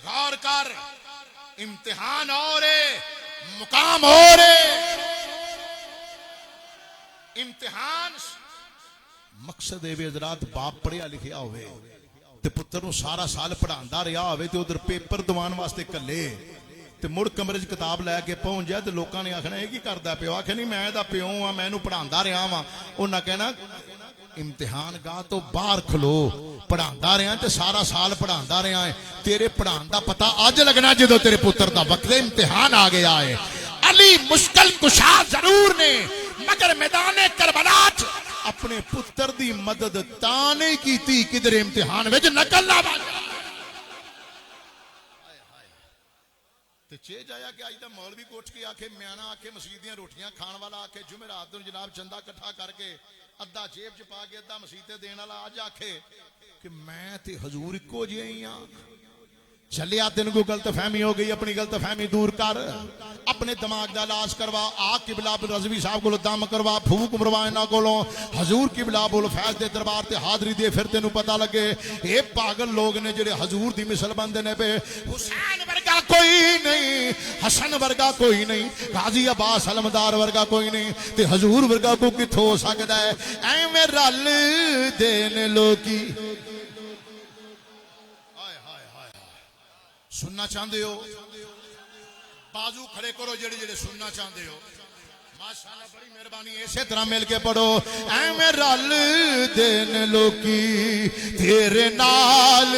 S1: غور کر، امتحان اور ہے، مقام اور ہے، امتحان مقصد ہے حضرات باپ پڑھیا لکھیا ہوئے تے پتر نو سارا سال پڑھاندا رہیا ہوئے تے ادھر پیپر دوان واسطے کلے تے مڑ کمرے چ کتاب لے کے پہنچ جائے تے لوکاں نے آکھنا اے کی کردا پیو، آکھے نہیں میں دا پیو ہاں میں نو پڑھاندا رہیا ہاں، انہاں کہنا امتحان گاہ تو باہر کھلو، پڑھاندا رہیا تے سارا سال پڑھاندا رہیا ہے، تیرے پڑھان دا پتہ اج لگنا جدو تیرے پتر دا وقت امتحان آ گیا ہے۔ علی مشکل کشا ضرور نے مگر میدان کربلا اپنے پتر دی مدد تا نہیں کیتی کدھر امتحان وچ نقل نہ بن تے چے جایا کہ اج دا مولوی کوٹ کے آکھے میانا آکھے مسجد دیاں روٹیاں کھان والا آکھے جمعرات نوں جناب چندہ کٹھا کر کے ادھا جیب چ پا کے ادھا مسجد تے دین والا اج آکھے کہ میں تے حضور اکو جہی ہاں۔ چلیا تین کو غلط فہمی ہو گئی، اپنی غلط فہمی دور کر، اپنے دماغ دا علاج کروا، آ قبلہ بن رضوی صاحب کو دم کروا، پھوک مروا انہاں کولوں، حضور قبلہ بول فیض دے دربار تے حاضری دے، پھر تینوں پتہ لگے اے پاگل لوگ نے جڑے حضور دی مثل بندے نے پہ حسین ورگا کوئی نہیں، حسن ورگا کوئی نہیں، غازی عباس علمدار ورگا کوئی نہیں، تے حضور ورگا کو کتھوں ہو سکدا ہے؟ ایویں رل دین لوکی سننا چاہتے ہو بازو کھڑے کرو جڑے جڑے سننا چاہتے ہو، ماشاءاللہ بڑی مہربانی، اسی طرح مل کے پڑھو۔ ایویں رل دین لوکی تیرے نال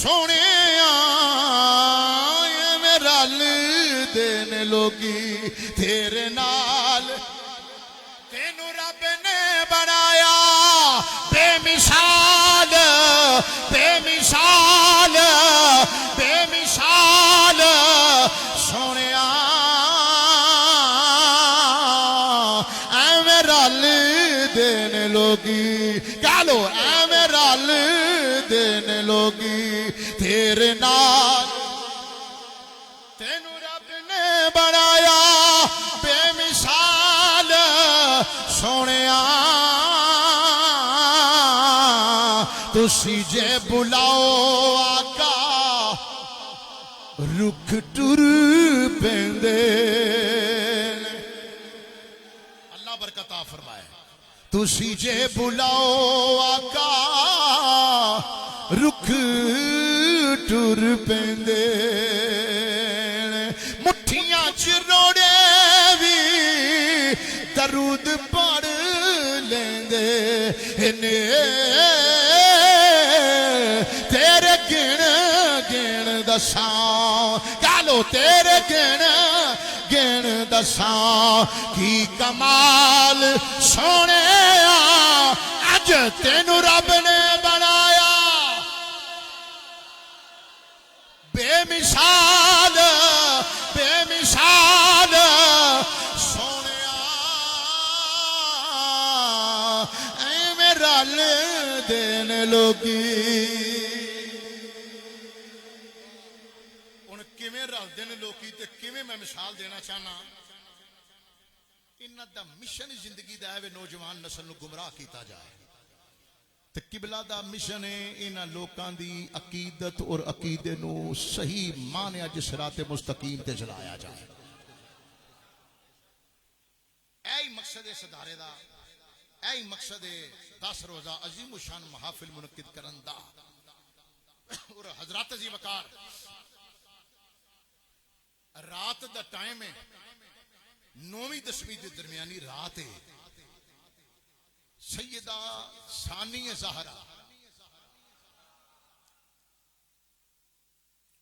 S1: سونے ایویں رل دین لوکی تیرے نال، تینوں رب نے بنایا بے مثال، بے مثال، بے مثال سونیا، ایویں رل دین لوگی کہلو ایویں رل دین لوگی تیرے نال، تینوں رب نے بنایا بے مثال سونیا، تسی جے بلاؤ آقا رکھ ٹر پیندے، اللہ برکت عطا فرمائے، تسی جے بلاؤ آقا رکھ ٹر پیندے، مٹھیاں چروڑے بھی درود پڑھ لیندے، تیرے گن گن دساں کہلو تیرے گن گن دساں کی کمال سونے اج تینوں رب نے بنایا بے مثال، بے مثال سونے ایویں رل دین لوگی، ہن کیویں رل دین لوگی تے کیویں میں مثال دینا چاہنا، انہاں دا مشن زندگی دا ہے نوجوان نسل نو گمراہ کیتا جائے، تے قبلہ دا مشن ہے انہاں لوکاں دی عقیدت اور عقیدے نو صحیح معنی اج صراط مستقیم تے چلایا جائے، اے مقصد ہے صدارے دا، اے مقصد ہے 10 روزہ عظیم الشان محافل منعقد کرن دا، اور حضرات عظیم وقار رات دا ٹائم ہے 9ویں 10ویں دے درمیانی رات ہے سیدہ ثانی زہرا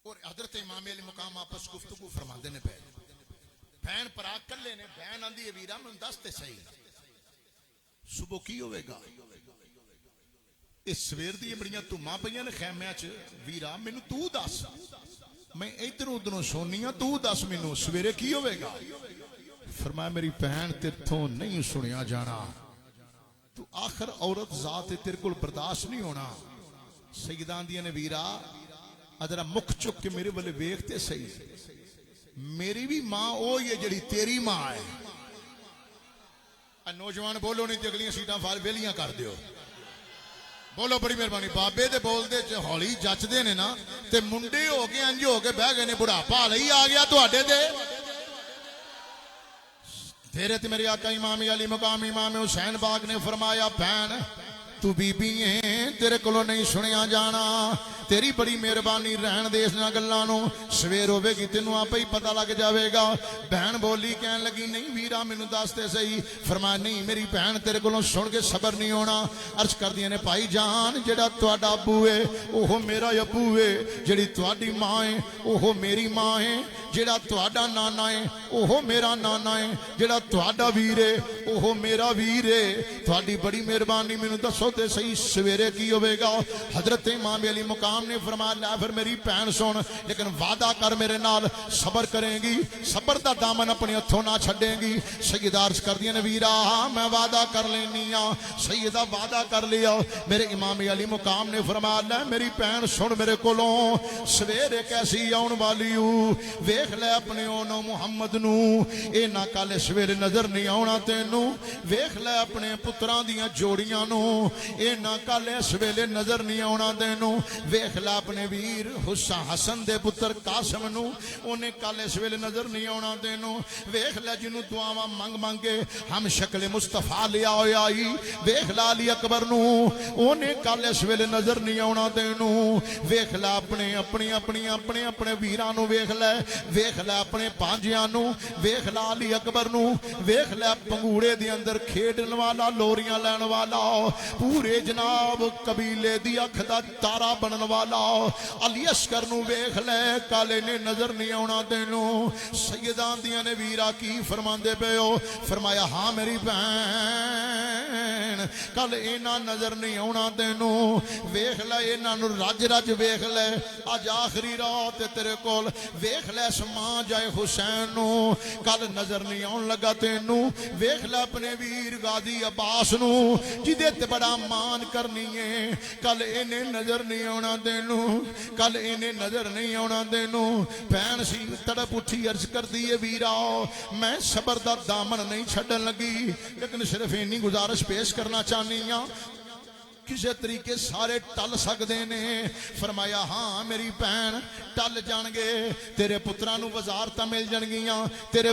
S1: اور حضرت امام علی مقام آپس گفتگو فرماندے نے پہ بہن پرا کلے نے بہن آندی ہے ویرا میں دس تے صحیح صبح کی ہوئے گا اس سویر دی بڑیاں تماں پئیاں نے خیمیاں چ ویرا مینوں تو دس میں ادھروں ادھروں سونیاں تو دس مینوں سویرے کی ہوئے گا فرمایا میری بہن تیتھوں نہیں سنیا جانا تو آخر عورت ذات تیرے کول برداشت نہیں ہونا سیدان دیا نے ویرا ادھرا مکھ چک کے میرے والے ویکھتے صحیح میری بھی ماں او یہ جڑی تیری ماں ہے نوجوان بولو نہیں تے اگلیاں سیٹاں فال ویلیاں کر دیو بولو بڑی مہربانی بابے دے بول دے ہولی جچ دے نے نا تے منڈے ہو کے انج ہو کے بہ گئے نے بڑھاپا لئی آ گیا تواڈے تے تیرے تے میرے آقا امام علی مقام امام حسین باغ نے فرمایا بہن تو بی بی ہیں تیرے کولوں نہیں سنیا جانا تیری بڑی مہربانی رہن دے اس نہ گلاں نو سویر ہوے گی تینوں آپ ہی پتہ لگ جاوے گا بہن بولی کہن لگی نہیں ویرا مینوں دس تے صحیح فرمایا نہیں میری بہن تیرے کولوں سن کے صبر نہیں ہونا عرض کردیاں نے بھائی جان جڑا تہاڈا ابو ہے اوہ میرا ابو ہے جڑی تہاڈی ماں ہے اوہ میری ماں ہے جڑا تہاڈا نانا ہے اوہ میرا نانا ہے جڑا تہاڈا ویر ہے اوہ میرا ویر ہے تہاڈی بڑی مہربانی مینوں دسو تے صحیح سویرے کی ہوے گا حضرت امام علی مقام نے فرمایا لا پھر میری بہن سن لیکن وعدہ کر میرے نال صبر کریں گی صبر دا دامن اپنے ہتھوں نہ چھڈیں گی سیدہ عرض کردیاں نے ویرا میں وعدہ کر لینی ہاں سیدہ وعدہ کر لیا میرے امام علی مقام نے فرمایا لا میری بہن سن میرے کولوں سویرے کیسی آن والی ہوں ویکھ لے اپنے اونوں محمد نو اے نہ کل سویرے نظر نہیں آونا تینوں ویکھ لے اپنے پتراں دیاں جوڑیاں نو اے نہ کل اس ویلے نظر نہیں آونا تینوں ویکھ لے اپنے ویر حسن دے پتر قاسم نو اونے کل اس ویلے نظر نہیں آونا تینوں ویکھ لے جنوں دعاواں منگ منگے ہم شکل مصطفیٰ لیا ہویا آئی ویکھ لے علی اکبر نو اونے کل اس ویلے نظر نہیں آونا تینوں ویکھ لے اپنے اپنی اپنی اپنے اپنے ویراں نو ویکھ لے اپنے پانجیاں نو ویکھ لے علی اکبر نو ویکھ لے پنگوڑے دے اندر کھیڈن والا لوریاں لین والا پورے جناب قبیلے دی اکھ دا تارا بنن والا علی اصغر نو ویکھ لے کالے نے نظر نہیں آونا تینوں سیداں دیاں نے ویرا کی فرماندے پے ہو فرمایا ہاں میری بہن کل اینا نظر نہیں آونا تینوں ویکھ لے اینا نو رج رج ویکھ لے اج آخری رات تیرے کول ویکھ لے سما جائے حسین نو کل نظر نہیں آن لگا تینوں ویکھ لے اپنے ویر غازی عباس نو جدے تے بڑا مان کرنی ہے کل اینے نظر نہیں آنا تینوں کل اینے نظر نہیں آنا تینوں بہن سی تڑپ اٹھی عرض کر دیے ویرا میں صبر دا دامن نہیں چھڈن لگی لیکن صرف اینی گزارش پیش کرنا چاہنی ہاں کسے طریقے سارے ٹل سکدے نے فرمایا ہاں میری بہن ٹل جان گے تیرے پتراں نو وزارتاں مل جان گیاں تیرے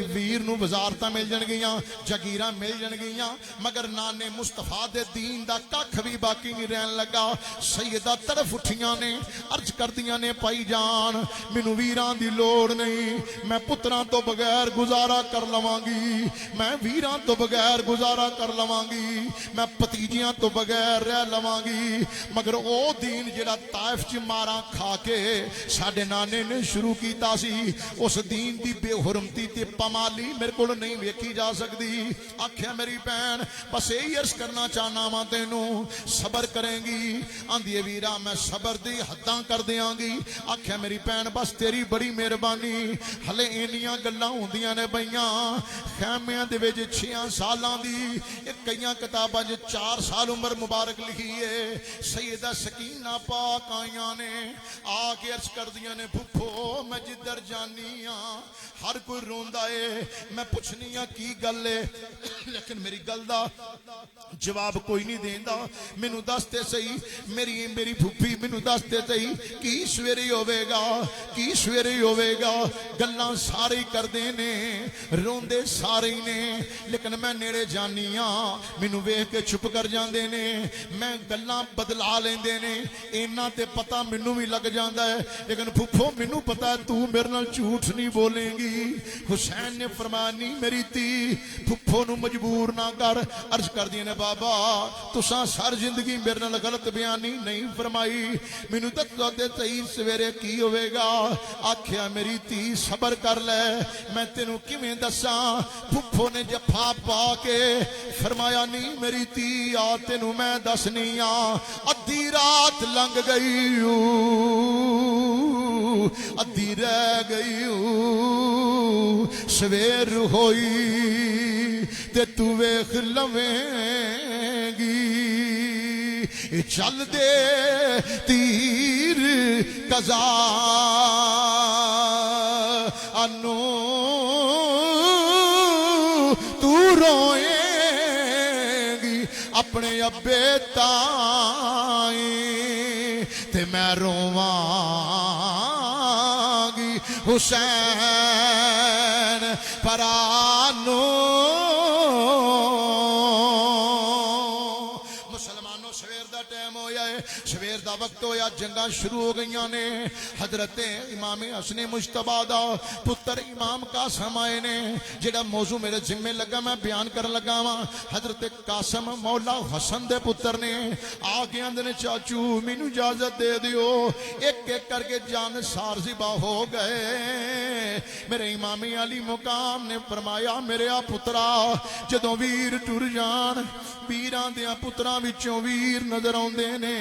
S1: ویر نو وزارتاں مل جان گیاں جگیراں مل جان گیاں مگر نانے مصطفیٰ دے دین دا ککھ بھی باقی نہیں رہن لگا سیدہ طرف اٹھیاں نے عرض کردیاں نے پائی جان مینوں ویراں دی لوڑ نہیں میں پتراں تو بغیر گزارا کر لواں گی میں ویراں تو بغیر گزارا کر لواں گی میں پتیجیاں تو بغیر رہ لواں گی مگر او دین جڑا طائف چ ماراں کھا کے ساڈے نانے نے شروع کیتا سی اس دین دی بے حرمتی تے پامالی میرے کول نہیں ویکھی جا سکدی آکھیا میری بہن بس یہی عرض کرنا چاہنا وا تینوں صبر کریں گی آندی ویرا میں صبر دی حداں کر دیاں گی آکھیا میری بہن بس تیری بڑی مہربانی ہلے اینیاں گلاں ہوندیاں نے پئیاں خیمیاں دے وچ 6 سالاں دی کئیاں کتاباں 4 سال عمر مبارک لکھی ہے سیدہ سکینہ پاک آئیاں نے آ کے عرض کر دیا نے پھپھو میں جدھر جانی ہاں ہر کوئی روندا ہے میں پوچھنی ہاں کی گل ہے لیکن میری گل دا جواب کوئی نہیں دیندا مینوں دستے صحیح میری پھپھی مینوں دستے صحیح کی سویرے ہوے گا کی سویرے ہوے گا گلاں سارے کردے نے روندے سارے نے لیکن میں نیڑے جانی ہاں مینوں ویکھ کے چپ کر جاندے نے میں گلاں بدلا لیندے نے اینا تے پتہ مینوں بھی لگ جاندا ہے لیکن پھپھو مینوں پتہ ہے تو میرے نال جھوٹ نہیں بولیں گی حسین نے فرمایا نہیں میری تی پھپھو نو مجبور نہ کر عرض کر دی نے بابا تساں سر زندگی میرے نال غلط بیانی نہیں فرمائی مینوں دسو تے صحیح سویرے کی ہوے گا آکھیا میری تی صبر کر لے میں تینوں کیویں دساں پھپھو نے جفا پا کے فرمایا نہیں میری تی آ تینوں میں دسنی آ ادھی رات لنگ گئی ادھی رہ گئی سویر ہوئی تے تو ویکھ لویں گی چل دے تیر قضا انو تو روئے گی اپنے ابے تائیں تے میں رواں گی حسین پرانو مسلمانوں سویر دا ٹائم ہویا ہے سویر دا وقت ہویا جنگاں شروع ہو گئیاں نے حضرت امام حسن مجتبی دا پتر امام قاسم آئے نے جڑا موضوع میرے ذمہ لگا میں بیان کرن لگا ہاں حضرت قاسم مولا حسن دے پتر نے آ کے آندے نے چاچو مینوں اجازت دے دیو ایک ایک کر کے جان سار ذبح ہو گئے میرے امام علی مقام نے فرمایا میرے آ پترا جدوں ویر ٹر جان پیراں دیاں پتراں وچوں ویر نظر آوندے نے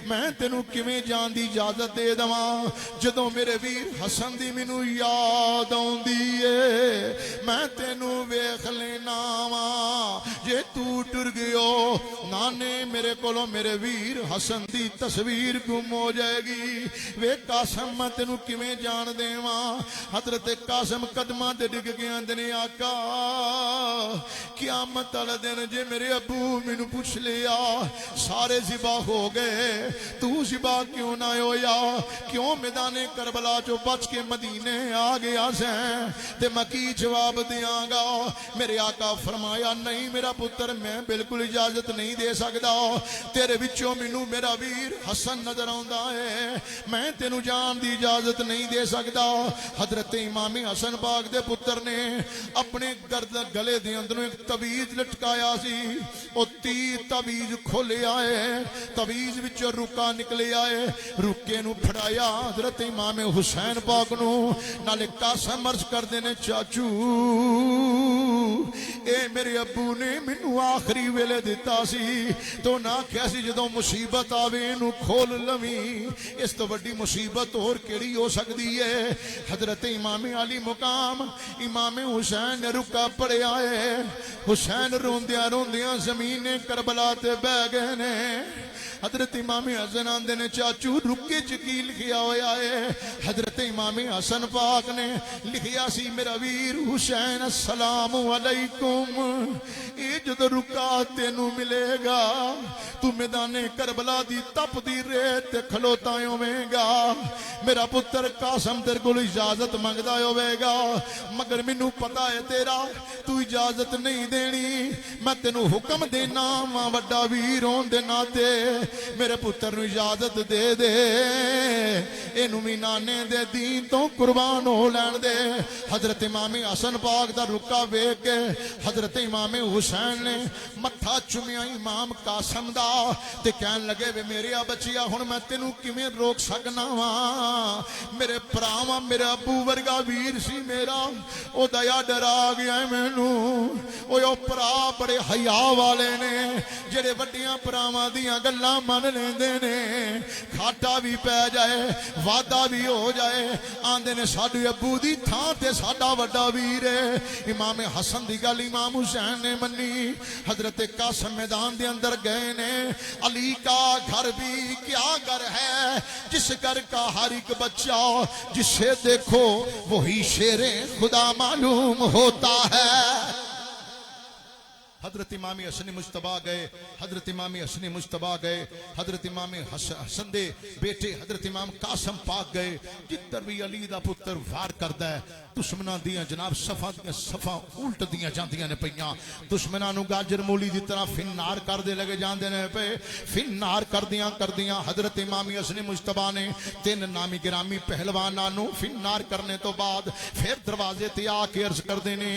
S1: میں تینوں کیویں جان دی اجازت دے دواں جدوں میرے ویر حسن دی مینوں یاد آوندی اے میں تینوں ویکھ لینا وا جے تو ٹر گیو نانے میرے کولوں میرے ویر حسن دی تصویر گم ہو جائے گی وے قاسم میں تینوں کیویں جان دیواں حضرت قاسم قدماں تے ڈگ کے آندے نے آقا قیامت والے دن جے میرے ابو مینوں پوچھ لیا سارے ذبح ہو گئے تو ذبح کیوں نہ ہویا کیوں میدان کربلا جو بچ کے مدینے آ گیا سیں تے میں کی جواب دیاں گا میرے آقا فرمایا نہیں میرا پتر میں بالکل اجازت نہیں دے سکدا تیرے وچوں مینوں میرا ویر حسن نظر آوندا ہے میں تینوں جان دی اجازت نہیں دے سکدا حضرت امام حسن پاک دے پتر نے اپنے گلے دے اندروں ایک تعویذ لٹکایا سی او تی تعویذ کھولے آئے تعویذ وچ رکا نکلے آئے رکے نو پھڑایا حضرت امام حسین پاک نو نالے قاسم عرض کر دینے چاچو اے میرے ابو نے مینوں آخری ویلے دیتا سی تو نہ کیسی جدوں مصیبت آوے نو کھول لویں اس تو بڑی مصیبت اور کیڑی ہو سکتی ہے حضرت امام علی مقام امام حسین نے رکا پڑے آئے حسین روندیاں روندیاں زمین کربلا تے بہ گئے نے حضرت امام حسن آندے نے چاچو رکے چکی لکھیا ہویا ہے حضرت امام حسن پاک نے لکھیا سی میرا ویر حسین السلام علیکم اے جدو رکا تینوں ملے گا تو میدان کربلا دی تپ دی ریت تے کھلوتا ہوئے گا میرا پتر قاسم تیرے کو اجازت منگدا ہوئے گا مگر مینوں پتا ہے تیرا تو اجازت نہیں دینی میں تینوں حکم دینا ماں وڈا ویر ہون دے ناتے میرے پتر نو اجازت دے دے اینو بھی نانے دے دین تو قربان ہو لین دے حضرت امام حسن پاک دا رکا ویکھ کے حضرت امام حسین نے متھا چومیا امام قاسم دا تے کہن لگے وے میرے بچیا ہن میں تینوں کیویں روک سکنا وا میرے پراواں میرا ابو ورگا ویر سی میرا او دیا ڈرا گیا مینوں او پرا بڑے حیا والے نے جڑے وڈیاں پراواں دیاں گلاں من لیندے نے کھاٹا بھی پے جائے وعدہ بھی ہو جائے آندے نے ساڈے ابو دی تھاں تے ساڈا وڈا ویر ہے امام حسن دی گل امام حسین نے منی حضرت قاسم میدان دے اندر گئے نے علی کا گھر بھی کیا گھر ہے جس گھر کا ہر ایک بچہ جسے دیکھو وہی شیر خدا معلوم ہوتا ہے حضرت امام حسن مجتبی گئے، حضرت امام حسن مجتبی گئے، حضرت امام حسن دے بیٹے حضرت امام قاسم پاک گئے، جدھر بھی علی دا پتر وار کردا ہے دشمناں دیاں جناب صفاں الٹ دیاں جاندیاں نے پیاں، دشمناں نو گاجر مولی دی طرح فنار کر دے لگے جاندے نے پے، فنار کردیاں حضرت امام حسن مجتبی نے 3 نامی گرامی پہلواناں نو فنار کرنے تو بعد پھر دروازے تے آ کے عرض کردے نے،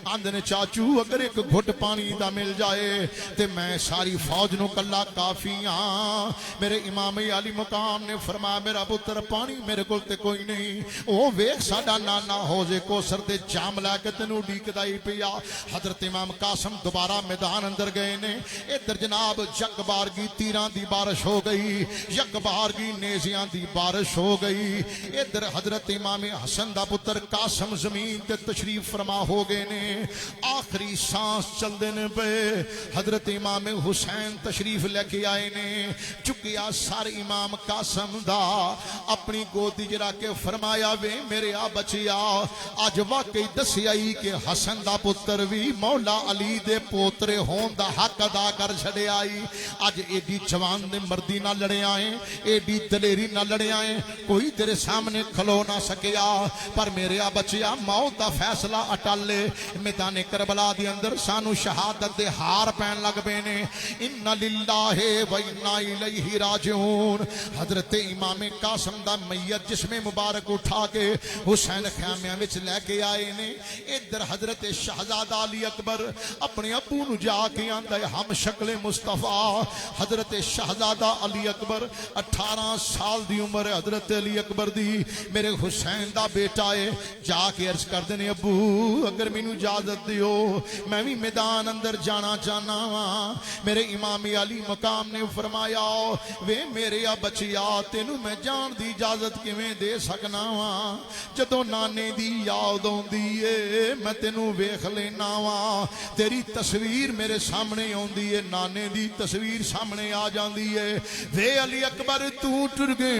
S1: آندے نے چاچو اگر ایک گھٹ پانی دا مل جائے تے میں ساری فوج نو کلا کافی ہاں۔ میرے امام علی مقام نے فرمایا میرا پتر پانی میرے کول تے کوئی نہیں، او ویکھ ساڈا نانا حوضے کوثر تے جام لے کے تینوں ڈیکدا ہی پیا۔ حضرت امام قاسم دوبارہ میدان اندر گئے نے، ادھر جناب یک بارگی تیراں دی بارش ہو گئی، یک بارگی نیزیاں دی بارش ہو گئی، ادھر حضرت امام حسن دا پتر قاسم زمین تے تشریف فرما ہو گئے نے، آخری سانس چل دینے پہ حضرت امام حسین تشریف لے کے آئے نے، چکیا سر امام قاسم دا اپنی گودی جرا کے فرمایا وے میرے آ بچیا آج واقعی دسی آئی کہ حسن دا پتر بھی مولا علی دے پوترے ہون دا حق ادا کر چھڑے آئی، آج ایڈی جوان دے مردی نہ لڑے آئیں، ایڈی دلیری نہ لڑے آئیں، کوئی تیرے سامنے کھلو نہ سکیا، پر میرے آ بچیا موت دا فیصلہ اٹل لے، میدان کربلا دی اندر سانو شہادت دے ہار پین لگ بینے، ان للہ و انا الیہ راجعون۔ حضرت امام قاسم دا میت جسم مبارک اٹھا کے حسین خیمیہ وچ لے کے آئے نے، ادھر حضرت شہزادہ علی اکبر اپنے ابو نو جا کے آندا ہے ہم شکل مصطفیٰ، حضرت شہزادہ علی اکبر 18 سال دی عمر حضرت علی اکبر دی، میرے حسین دا بیٹا ہے، جا کے عرض کر دینے ابو اگر مینوں اجازت دیو میں بھی میدان اندر جانا چاہنا ہاں۔ میرے امام علی مقام نے فرمایا وے میرے بچیا تینوں میں جان دی اجازت کیویں دے سکنا ہاں، جدوں نانے دی یاد آوندی ہے میں تینوں ویکھ لینا ہاں، تیری تصویر میرے سامنے آوندی ہے، نانے دی تصویر سامنے آ جاندی ہے، وے علی اکبر تو ٹر گئے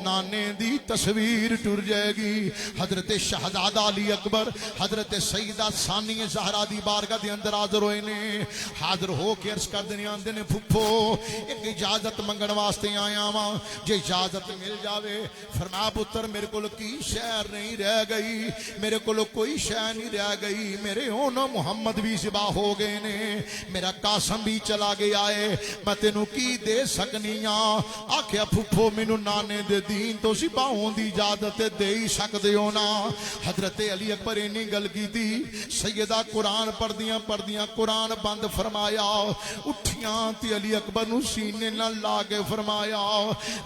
S1: نانے دی تصویر ٹر جائے گی۔ حضرت شہزادہ علی اکبر حضرت سیدہ ثانی زہرا دی بارگاہ دے اندر حاضر ہوئے نے، حاضر ہو کے عرض کر دینے آندے نے پھپھو ایک اجازت منگن واسطے آیا ہاں، جے اجازت مل جاوے۔ فرمایا پتر میرے کول کی شہر نہیں رہ گئی، میرے کول کوئی شہر نہیں رہ گئی، میرے ہون محمد بھی ذبح ہو گئے نے، میرا قاسم بھی چلا گیا ہے، میں تینوں کی دے سکنی ہاں۔ آکھیا پھپھو مینوں نانے دے دین تو ذبح ہون دی اجازت دے ہی سکدے ہو نا۔ حضرت علی اکبر نے گل کی تھی، سیدہ قرآن پڑھدیاں قرآن بند فرمایا، اٹھیاں تے علی اکبر نو سینے نہ لا کے فرمایا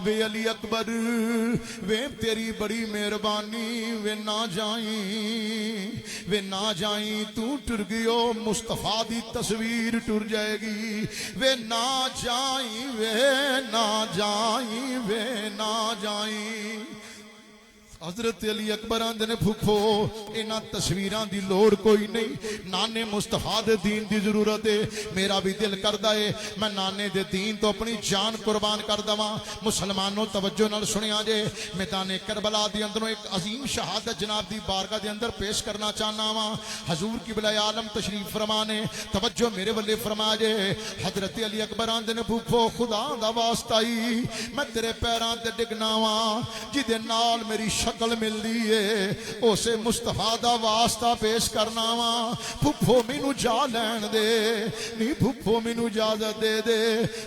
S1: وے علی اکبر وے تیری بڑی مہربانی، وے نہ جائیں تو ٹر گیو مصطفیٰ دی تصویر ٹر جائے گی، وے نہ جائیں حضرت علی اکبر آندے نے پھپھو انہاں تصویراں دی لوڑ کوئی نہیں، نانے مصطفیٰ دے دین دی ضرورت ہے، میرا بھی دل کردا ہے میں نانے دے دین تو اپنی جان قربان کر دواں۔ مسلمانوں توجہ نال سنیا جے، میدان کربلا دی اندروں ایک عظیم شہادت جناب دی بارگاہ دے اندر پیش کرنا چاہنا وا، حضور قبلہ عالم تشریف فرما نے، توجہ میرے ولے فرما جے۔ حضرت علی اکبر آندے نے پھپھو خدا دا واسطہ ہی میں تیرے پیراں تے ڈگنا وا، جدے نال میری شکل مل دی ہے اسے مصطفیٰ دا واسطہ پیش کرنا وا، پھپھو مینوں جا لین دے، نہیں پھپھو مینوں اجازت دے دے۔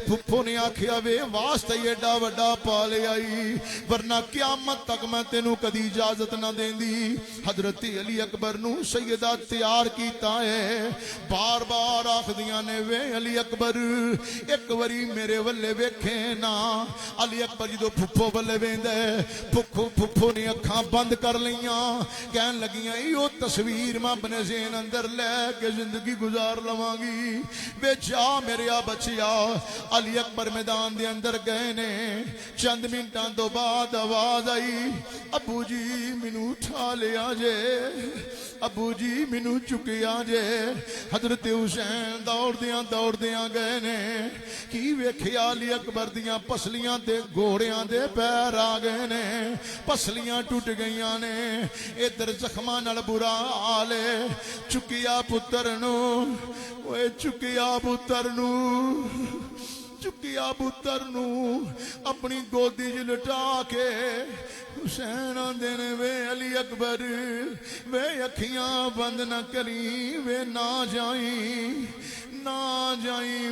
S1: پھپھو نے آکھیا وے واسطہ ایڈا وڈا پا لے آئی ورنہ قیامت تک میں تینوں کدی اجازت نہ دیندی۔ حضرت علی اکبر نو سیدہ تیار کیتا ہے، بار بار آکھدیاں نے وے علی اکبر ایک واری میرے ولے ویکھے نا۔ علی اکبر جدوں پھپھو ولے ویندا ہے پھپھو نے اکھاں بند کر لیاں، کہن لگیاں ایو تصویر میں اپنے ذہن اندر لے کے زندگی گزار لواں گی، بے جا میرے آ بچیا۔ علی اکبر میدان دے اندر گئے نے، چند منٹاں تو بعد آواز آئی ابو جی مینوں اٹھا لیا جے، ابو جی مینوں چکیا جے۔ حضرت حسین دوڑ دیاں گئے نے، کی ویکھیا علی اکبر دیاں پسلیاں تے گھوڑیاں دے پیر آ گئے نے، پسلیاں ٹوٹ گئیاں نے ادھر زخماں نال برا حال ہے چکیا پتر نو اوے چکیا پتر نو چکیا پتر نو اپنی گودی چ لٹا کے حسین آندے نے وے علی اکبر وے اکھیاں بند نہ کری وے نہ جائیں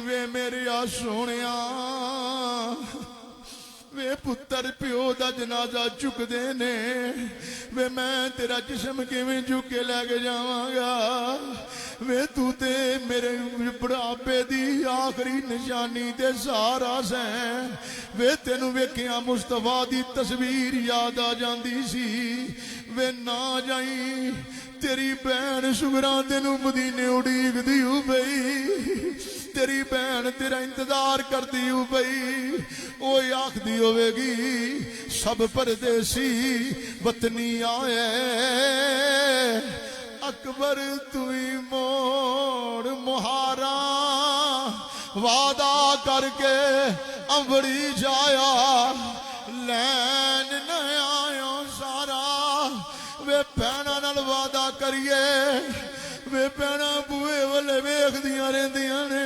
S1: وے میرے سونیا وے پتر پیو دا جنازہ چک دے نے وے میں تیرا جسم کیویں چک کے لے کے جاواں گا وے تو تے میرے بڑھاپے دی آخری نشانی تے سہارا سیں وے تینوں ویکھیاں مصطفیٰ دی تصویر یاد آ جاندی سی وے نہ جائیں تیری بہن سغراں تینوں مدینے اڑیک دیو پئی تیری بہن تیرا انتظار کر دیو پئی او آکھ دی ہوے گی سب پردیسی وطنی آئے اکبر توئی موڑ مہارا وعدہ کر کے امبڑی جایا لین نہ آیا سارا وے بہناں نال وعدہ کریے وے بہناں بوئے والے ویکھ دیاں رہندیاں نے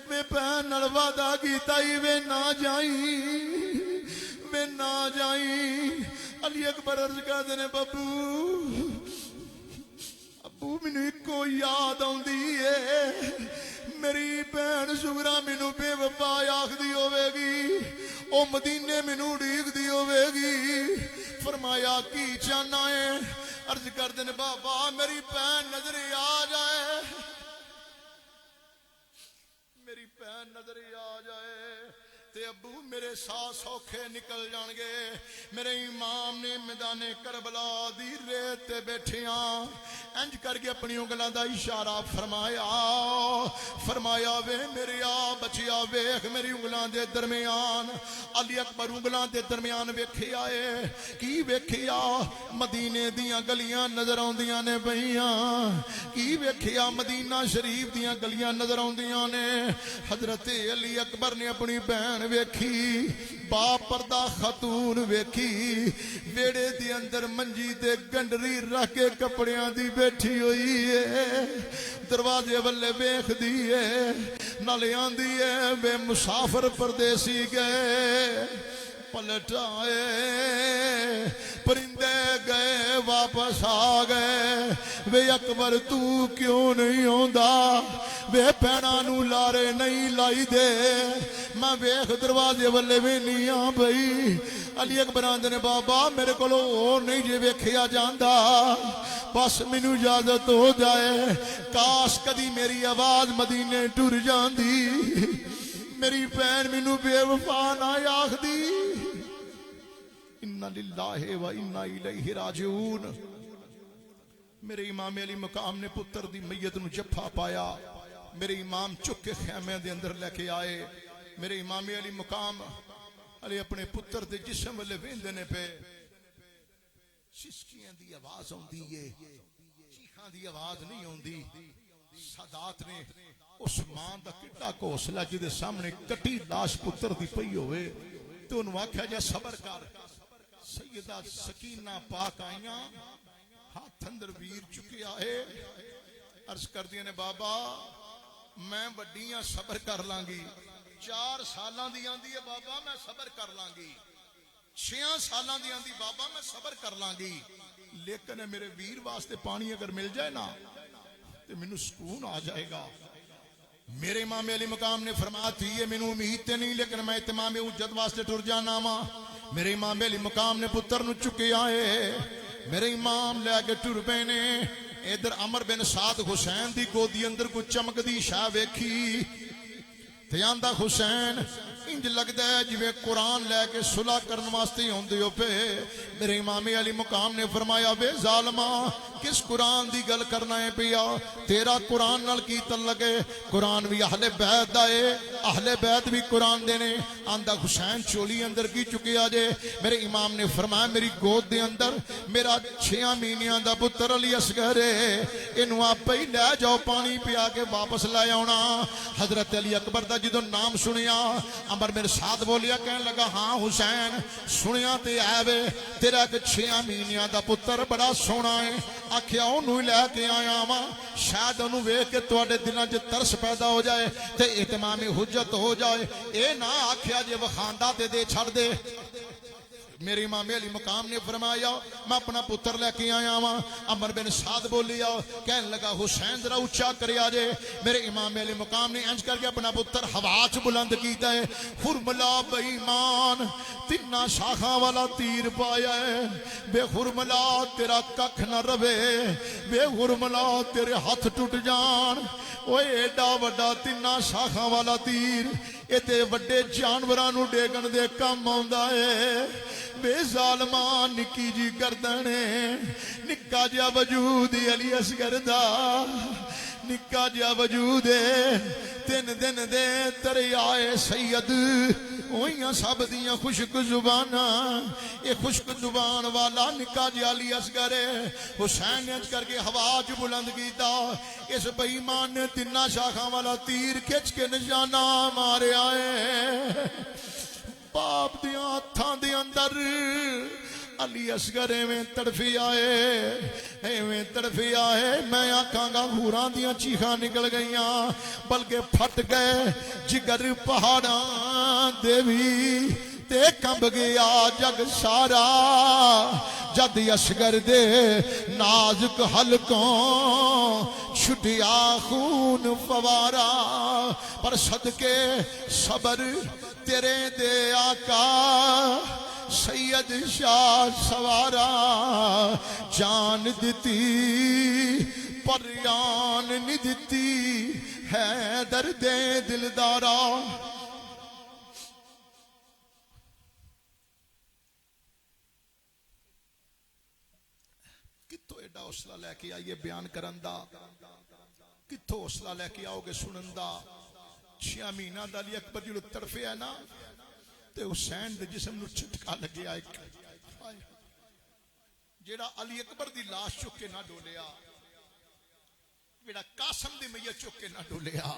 S1: وے بہن نال وعدہ کیتا ہی وے نہ جائیں علی اکبر عرض کردے نے ابو مینوں ایکو یاد آندی ہے میری بہن سغرا مینوں بے وفا آکھدی ہوے گی او مدینے مینوں اڑیکدی ہوے گی فرمایا کی چاہنا ہے عرض کردے نے بابا میری بہن نظر آ جائے میری بہن نظر آ جائے تے ابو میرے ساتھ سوکھے نکل جان گے میرے امام نے میدان کربلا دی ریت تے بیٹھیاں انج کر کے اپنی انگلاں دا اشارہ فرمایا وے میرے بچیا ویکھ میری انگلاں دے درمیان علی اکبر انگلاں دے درمیان ویکھیا اے کی ویکھیا مدینے دیاں گلیاں نظر آوندیاں نے پئیاں کی ویکھیا مدینہ شریف دیاں گلیاں نظر آوندیاں نے حضرت علی اکبر نے اپنی بہن ویکھی با پردہ خاتون ویکھی ویڑے دی اندر منجی تے گنڈری رکھ کے کپڑیاں دی بیٹھی ہوئی ہے دروازے والے ویکھ دی ہے نالے آندی ہے وے مسافر پردیسی گئے پلٹ آئے پرندے گئے واپس آ گئے وے اکبر تو کیوں نہیں ہوندا وے بہناں نو لارے نہیں لائی دے میں ویکھ دروازے والے بھی نہیں آ بھئی علی اکبر آندے نے بابا میرے کولوں اور نہیں جے ویکھیا جاندا بس مینوں اجازت ہو جائے کاش کدی میری آواز مدینے ٹر جاندی میری بہن مینوں بے وفا نہ آکھدی انا للہ و انا الیہ راجعون میرے امام علی مقام نے پتر دی میت نو جفا پایا میرے امام چک کے خیمے دے اندر لے کے آئے میرے امام علی مقام علی اپنے پتر دے جسم والے ویندے نے پہ سسکیاں دی آواز ہوندی ہے چیخاں دی آواز نہیں ہوندی سادات نے اس ماں دا کڈا حوصلہ جدے سامنے کٹی لاش پتر دی پئی ہوئے تو انہوں آکھیا جا صبر کر سیدہ سکینہ پاک آئیاں ہاتھ اندر ویر چکیا ہے عرض کر دیا نے بابا میں وڈیاں صبر کر لانگی 4 سالاں دی آندی ہے بابا میں صبر کر لانگی 6 سالاں دی آندی بابا میں صبر کر لانگی لیکن میرے ویر واسطے پانی اگر مل جائے نا تو مینوں سکون آ جائے گا میرے امام علی مقام نے فرمایا تھی یہ مینوں امید تے نہیں لیکن میں اتمام اجت واسطے ٹر جانا وا میرے امام علی مقام نے پتر نو چکے آئے میرے امام لے کے ٹر پے نے ادھر عمر بن سعد حسین دی گودی اندر کوئی چمک دی شاہ ویکھی تے آندا حسین انج لگدا ہے جویں قرآن لے کے صلح کرن واسطے ہوندے ہو پے میرے امام علی مقام نے فرمایا وے ظالما کس قرآن دی گل کرنا ہے پیا تیرا قرآن نال کی تعلق ہے قرآن بھی اہل بیت دا ہے اہل بیت بھی قرآن دینے آندہ حسین چولی اندر کی چکے آجے میرے امام نے فرمایا میری گود دے اندر میرا 6 مہینیاں دا پتر علی اصغر ہے انہوں آپ پہ لے جاؤ پانی پیا کے واپس لائے ہونا حضرت علی اکبر دا جدو نام سنیا عمر بن سعد بولیا کہنے لگا ہاں حسین سنیا تے آوے تیرا ایک 6 مہینیاں دا پتر بڑا سونا ہے آکھیا انہوں لے کے آیا ماں شاید انہوں ویکھ کے تواڈے دلاں وچ ترس پیدا ہو جائے تے اتمام حجت ہو جائے اے نہ آکھیا جے وخاندا تے دے چھڑ دے میرے امام علی مقام نے فرمایا میں اپنا پتر لے کے آیا ہوں عمر بن سعد بولیا کہنے لگا حسین ذرا اونچا کرے آجے میرے امام علی مقام نے انج کر کے اپنا پتر ہوا چ بلند کیتا ہے فرملا بے ایمان 3 شاخاں والا تیر پایا ہے بے فرملا تیرا ککھ نہ روے بے فرملا تیرے ہاتھ ٹوٹ جان اوے ایڈا وڈا 3 شاخاں والا تیر اے تے وڈے جانوراں نو ڈیگن دے کم آوندا ہے بے ظالمان نکی جی گردنے نکا جا وجود علی اصغر دا نکا جا وجود 3 دن دے تریائے سید اوہیاں سب دیاں خشک زباناں اے خشک زبان والا نکا جا علی اصغر حسین نے کر کے ہوا جو بلند کیتا اس بے ایمان نے 3 شاخاں والا تیر کھچ کے نشانہ مارے آئے باپ دیاں ہتھاں دے اندر علی اصغر ایویں تڑفی آئے میں آکھاں گا ہوراں دیاں چیخاں نکل گئیاں بلکہ پھٹ گئے جگر پہاڑاں دے وی تے کمب گیا جگ سارا جد اصغر دے نازک حلقوں چھٹیا خون فوارا پر صدقے صبر تیرے دے آقا سید شاہ سوارا جان دتی پر جان نہیں دتی ہے درد دلدارا کتوں ایڈا حوصلہ لے کے آئیے بیان کرن دا کتوں حوصلہ لے کے آؤ گے سنن دا 6 مہینہ دا علی اکبر جلو طرفے ہے نا تے حسین دے جسم نو چھٹکا لگیا ایک جیڑا علی اکبر دی لاش چک کے نہ ڈولیا جیڑا قاسم دی میت چک کے نہ ڈولیا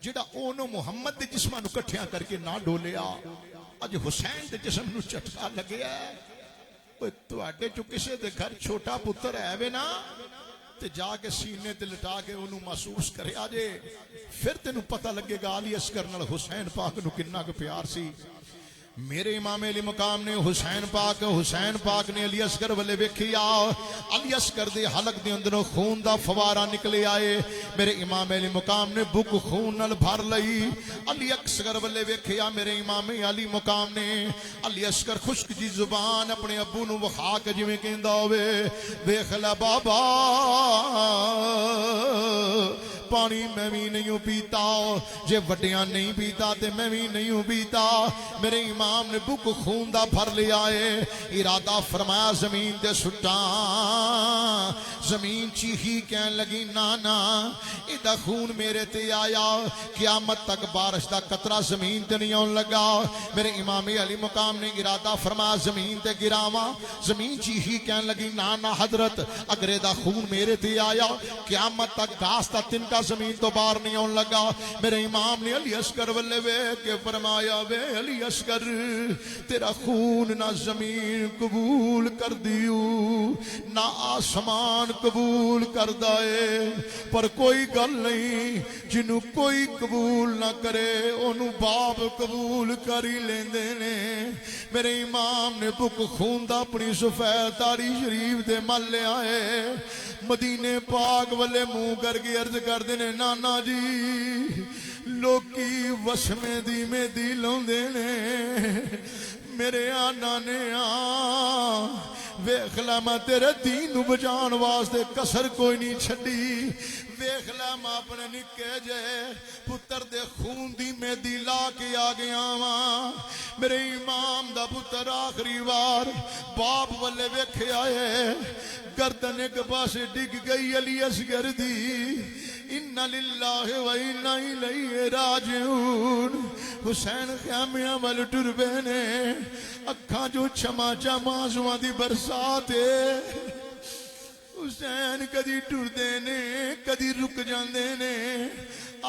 S1: جیڑا اونو محمد دے جسمہ نو کٹھیاں کر کے نہ ڈولیا اج حسین دے جسم نو چھٹکا لگیا ہے کوئی تو آٹے چو کسے دے گھر چھوٹا پتر ہے وے نا تے جا کے سینے تے لٹا کے انہوں محسوس کرے آجے پھر تینوں پتہ لگے گا علی اصغر نال حسین پاک نو کننا کو پیار سی میرے امام علی مقام نے حسین پاک نے علی اصغر ولے ویکھیا علی اصغر دے حلق دے اندروں خون دا فوارا نکلے آئے میرے امام علی مقام نے بک خون نال بھر لئی علی اصغر ولے ویکھیا میرے امام علی مقام نے علی اصغر خشک جی زبان اپنے ابو نو وخا کے جویں کہندا ہوئے ویکھ لے بابا پانی میں بھی نہیں پیتا جے وڈیاں نہیں پیتا تے میں بھی نہیں پیتا میرے امام نے بک خون دا بھر لیا ہے ارادہ فرمایا زمین دے سٹاں زمین چیخی کہن لگی نانا ایدہ خون میرے تے آیا قیامت تک بارش دا قطرہ زمین تے نہیں آن لگا میرے امام علی مقام نے ارادہ فرمایا زمین تے گراواں زمین چیخی کہن لگی نانا حضرت اگر ایدہ خون میرے تے آیا قیامت تک گھاس دا تنکا زمین تو باہر نہیں آن لگا میرے امام نے علی اصغر ولے وے کے فرمایا وے علی اصغر تیرا خون نہ زمین قبول کر دیو نہ آسمان قبول کر دائے پر کوئی گل نہیں جنہوں کوئی قبول نہ کرے انہوں باپ قبول کری لیندے نے میرے امام نے بک خون دا اپنی سفید تاری شریف دے مل لے آئے مدینے پاک والے منہ کر کے عرض کر دینے نانا جی لوکی وسمے دی میں دلوں دینے میرے آنا نے ویکھ لے میں تیرے دین نو بچان واسطے کسر کوئی نہیں چھڈی ویکھ لے میں اپنے نکے جے پتر دے خون دی میں دی لا کے آ گیا ماں میرے امام دا پتر آخری وار باپ والے ویکھے آئے گردن ایک پاسے ڈگ گئی علی اصغر دی انا للہ و انا الیہ راجعون حسین خیمیاں ول ٹر پے نے اکھاں جو چما چما آنسواں دی برسات ہے حسین کدی ٹردے نے کدی رک جاندے نے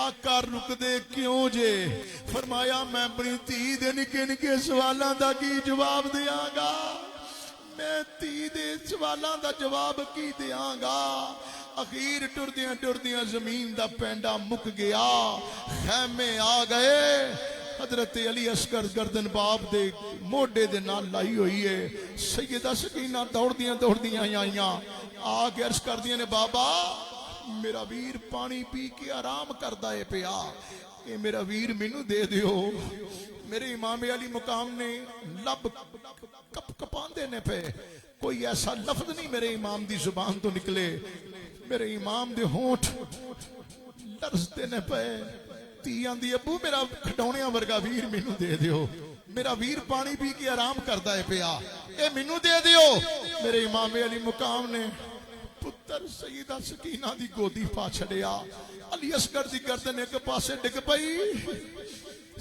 S1: آقا رک دے کیوں جے فرمایا میں اپنی دھی دے نکے نکے سوالاں دا کی جواب دیاں گا میں دھی دے سوالاں دا جواب کی دیاں گا اخیر ٹردیاں ٹردیاں زمین دا پینڈا مک گیا خیمے آ گئے حضرت علی اصغر گردن باپ دے موڈے دے نال لائی ہوئی ہے سیدہ سکینہ دوڑ دیاں آئیاں آگے عرض کر دیا نے بابا میرا ویر پانی پی کے آرام کردہ ہے پیا کہ میرا ویر مینو دے دیو میرے امام علی مقام نے لب کپ کپان دینے پہ کوئی ایسا لفظ نہیں میرے امام دی زبان تو نکلے میرے امام دے ہونٹ لرز دینے پہ تیاں دی ابو میرا کھڈونیاں ورگا ویر مینو دے دیو میرا ویر پانی پی کے آرام کرتا ہے پیا اے مینو دے دیو میرے امام علی مقام نے پتر سیدہ سکینہ دی گودی پا چھڑیا علی اصغر دی گردن ایک پاسے ڈگ پئی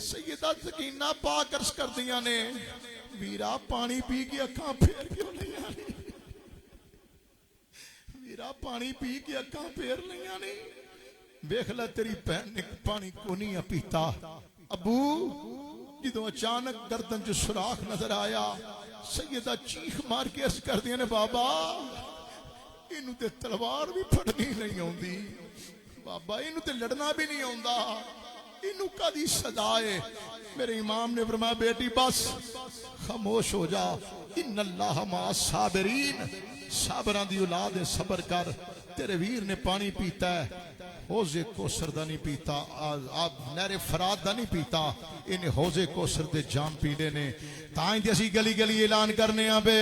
S1: سیدہ سکینہ پاک عرض کر دیا نے ویرا پانی پی کے اکھاں پھیر کیوں نہیں آنی ویرا پانی پی کے اکھاں پھیر نہیں آنی بیکھ لے تیری پہن نے پانی کو نہیں پیتا ابو جدو اچانک گردن جو سراخ نظر آیا سیدہ چیخ مار کے عرض کر دیا نے بابا انہوں تے تلوار بھی پھڑنی نہیں ہوندی بابا انہوں تے لڑنا بھی نہیں ہوندا انہوں کا دی صدائے میرے امام نے فرمایا بیٹی بس خاموش ہو جا ان اللہ مع صابرین صابران دی اولاد صبر کر تیرے ویر نے پانی پیتا ہے حوضے کوثر دا نہیں پیتا نہر فرات دا نہیں پیتا انہیں حوضے کوثر دے جام پیڑے نے تائیں دی اسی گلی گلی اعلان کرنے آ بے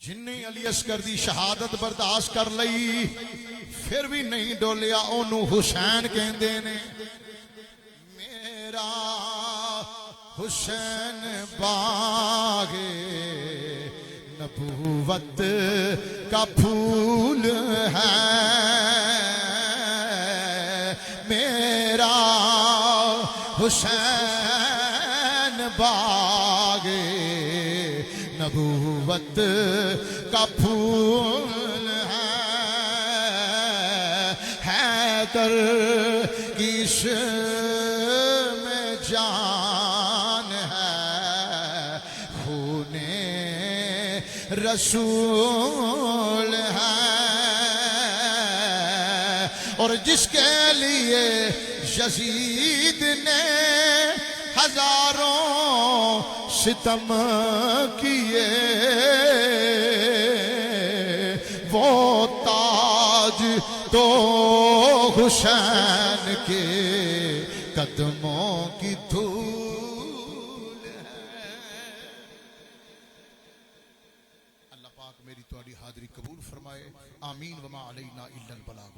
S1: جنہیں علی اصغر دی شہادت برداشت کر لئی پھر بھی نہیں ڈولیا انہوں حسین کہندے نے میرا حسین باغے نبوت کا پھول ہے میرا حسین باغ نبوت کا پھول ہے حیدر کی میں جان ہے خون رسول ہے اور جس کے لیے یزید نے ہزاروں ستم کیے وہ تاج تو حسین کے قدموں کی دھول ہے۔ اللہ پاک میری تمہاری حاضری قبول فرمائے، آمین وما علینا الا البلاغ۔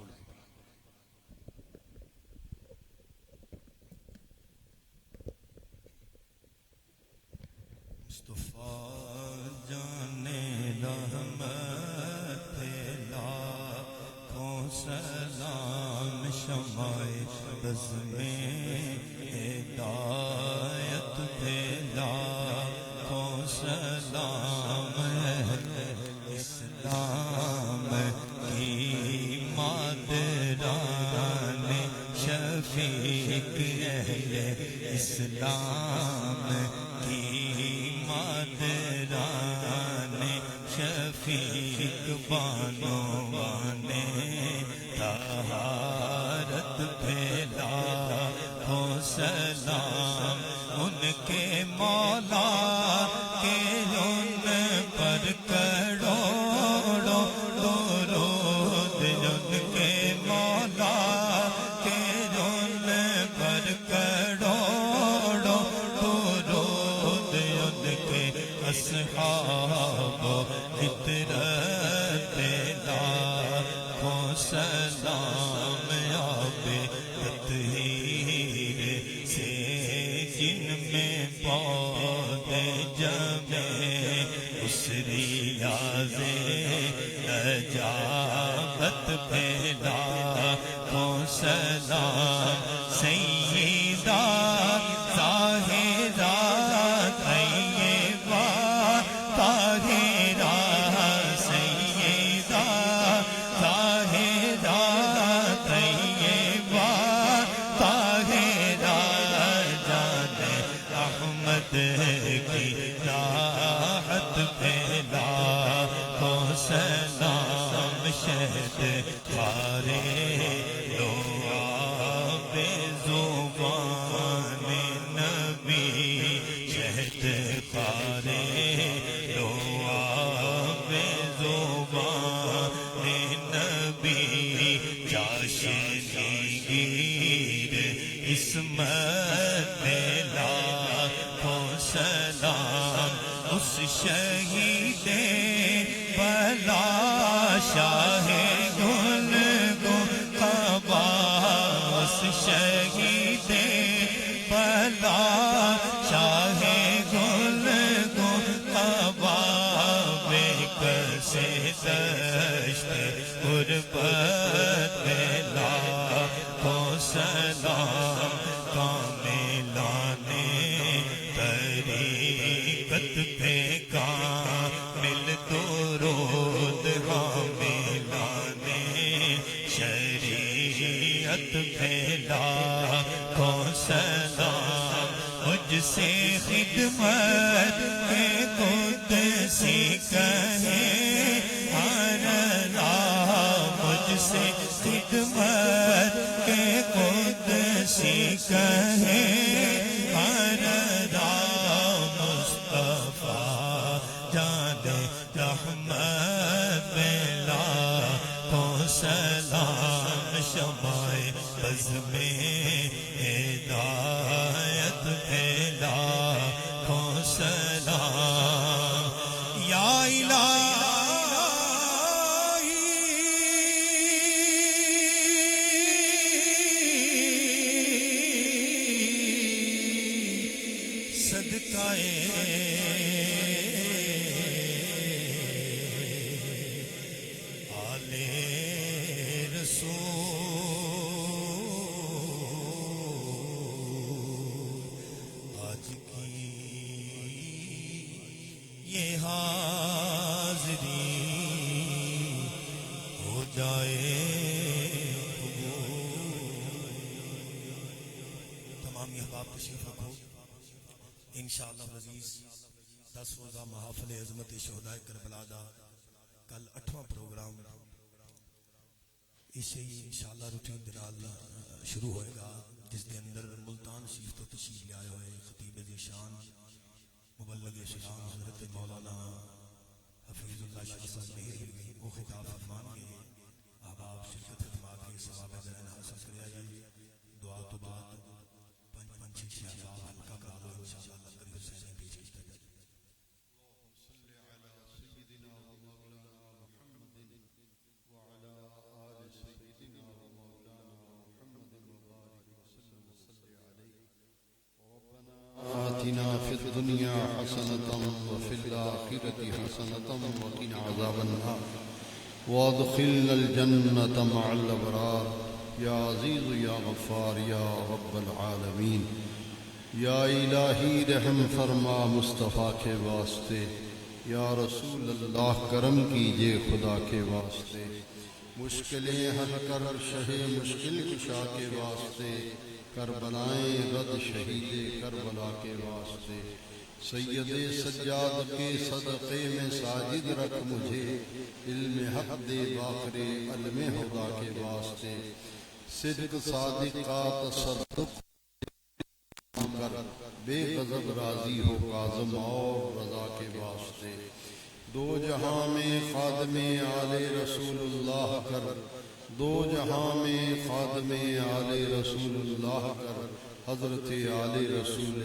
S2: جانے رحمت لاکھوں سلام شمائے بز میں ہدایت پہ لاکھوں سلام اسلام کی مادران شفیق اہل اسلام کی مادران شفیق بانو بانے طہارت پھیلا ہو سلام ان کے مولا کے ان پر کروڑوں درود ان کے مولا کے ان پر کروڑوں درود ان کے اصحاب فطرت لاکھوں سلام آب تطہیر سے جن میں پودے جمے اس ریاض نجات پھیلا کو سلام سیدہ طاہرہ طیبہ طاہرہ سیدہ طاہرہ طیبہ طاہرہ جان احمد کی راحت پھیلا کو سلام شہد پارے لو آب زبان نبی شہد پارے لو آب زبان نبی جاشنی گیر عصمت پھیلا کو سلام اس شہید بلا شاہ گل قبا اس شہید بلا شاہ گل قبا بے کسے دشت قربت پھیلا کو سلام کاملان طریقت پہ کامل درود حاملان شریعت پھیلا کو سلام مجھ سے خدمت کے قدسی کہیں ہر راہ مجھ سے خدمت کے قدسی کہیں ہر راہ مصطفیٰ جان رحمت پھیلا کو سلام شمع بز میں ہدایت پھیلا کو سلام یا الہی صدقہ آل رسول آج کی یہ حاضری ہو جائے تمام احباب تشریف رکھو انشاءاللہ عزیز 10 روزہ محافل عظمت شہدائے کربلا دا کل 8واں پروگرام اسے ہی انشاءاللہ روٹین دلال شروع ہوئے گا جس کے اندر ملتان شریف تو تشریف لے آئے ہوئے خطیب ذیشان مبلغ اسلام حضرت مولانا حفیظ اللہ شاہ صاحب مہر وہ خطاب فرمان گے احباب شرکت خدمات کے ثواب ذرائن حاصل کریا جائے دعا تو بعد پنچ چھ احباب حلقہ کرا دو انشاءاللہ قریب حسین پیش کیا جائے
S3: آتنا في الدنيا حسنة وفي الآخرة حسنة وقنا عذاب النار وادخلنا الجنة مع الأبرار يا عزيز يا غفار يا رب العالمين یا الہی رحم فرما مصطفیٰ کے واسطے، یا رسول اللہ کرم کیجئے خدا کے واسطے، مشکلیں حل کر شہ مشکل کشا کے واسطے، کربلائیں رد شہید کربلا کے واسطے، سید سجاد کے صدقے میں ساجد رکھ مجھے، علم حق دے باخر علم خدا کے واسطے، صدق صادقہ تصدق کر بے غضب راضی ہو کاظم اور رضا کے واسطے، دو جہاں میں خادم آل رسول اللہ کر، دو جہاں میں خادم آل رسول اللہ کر، حضرت آل رسول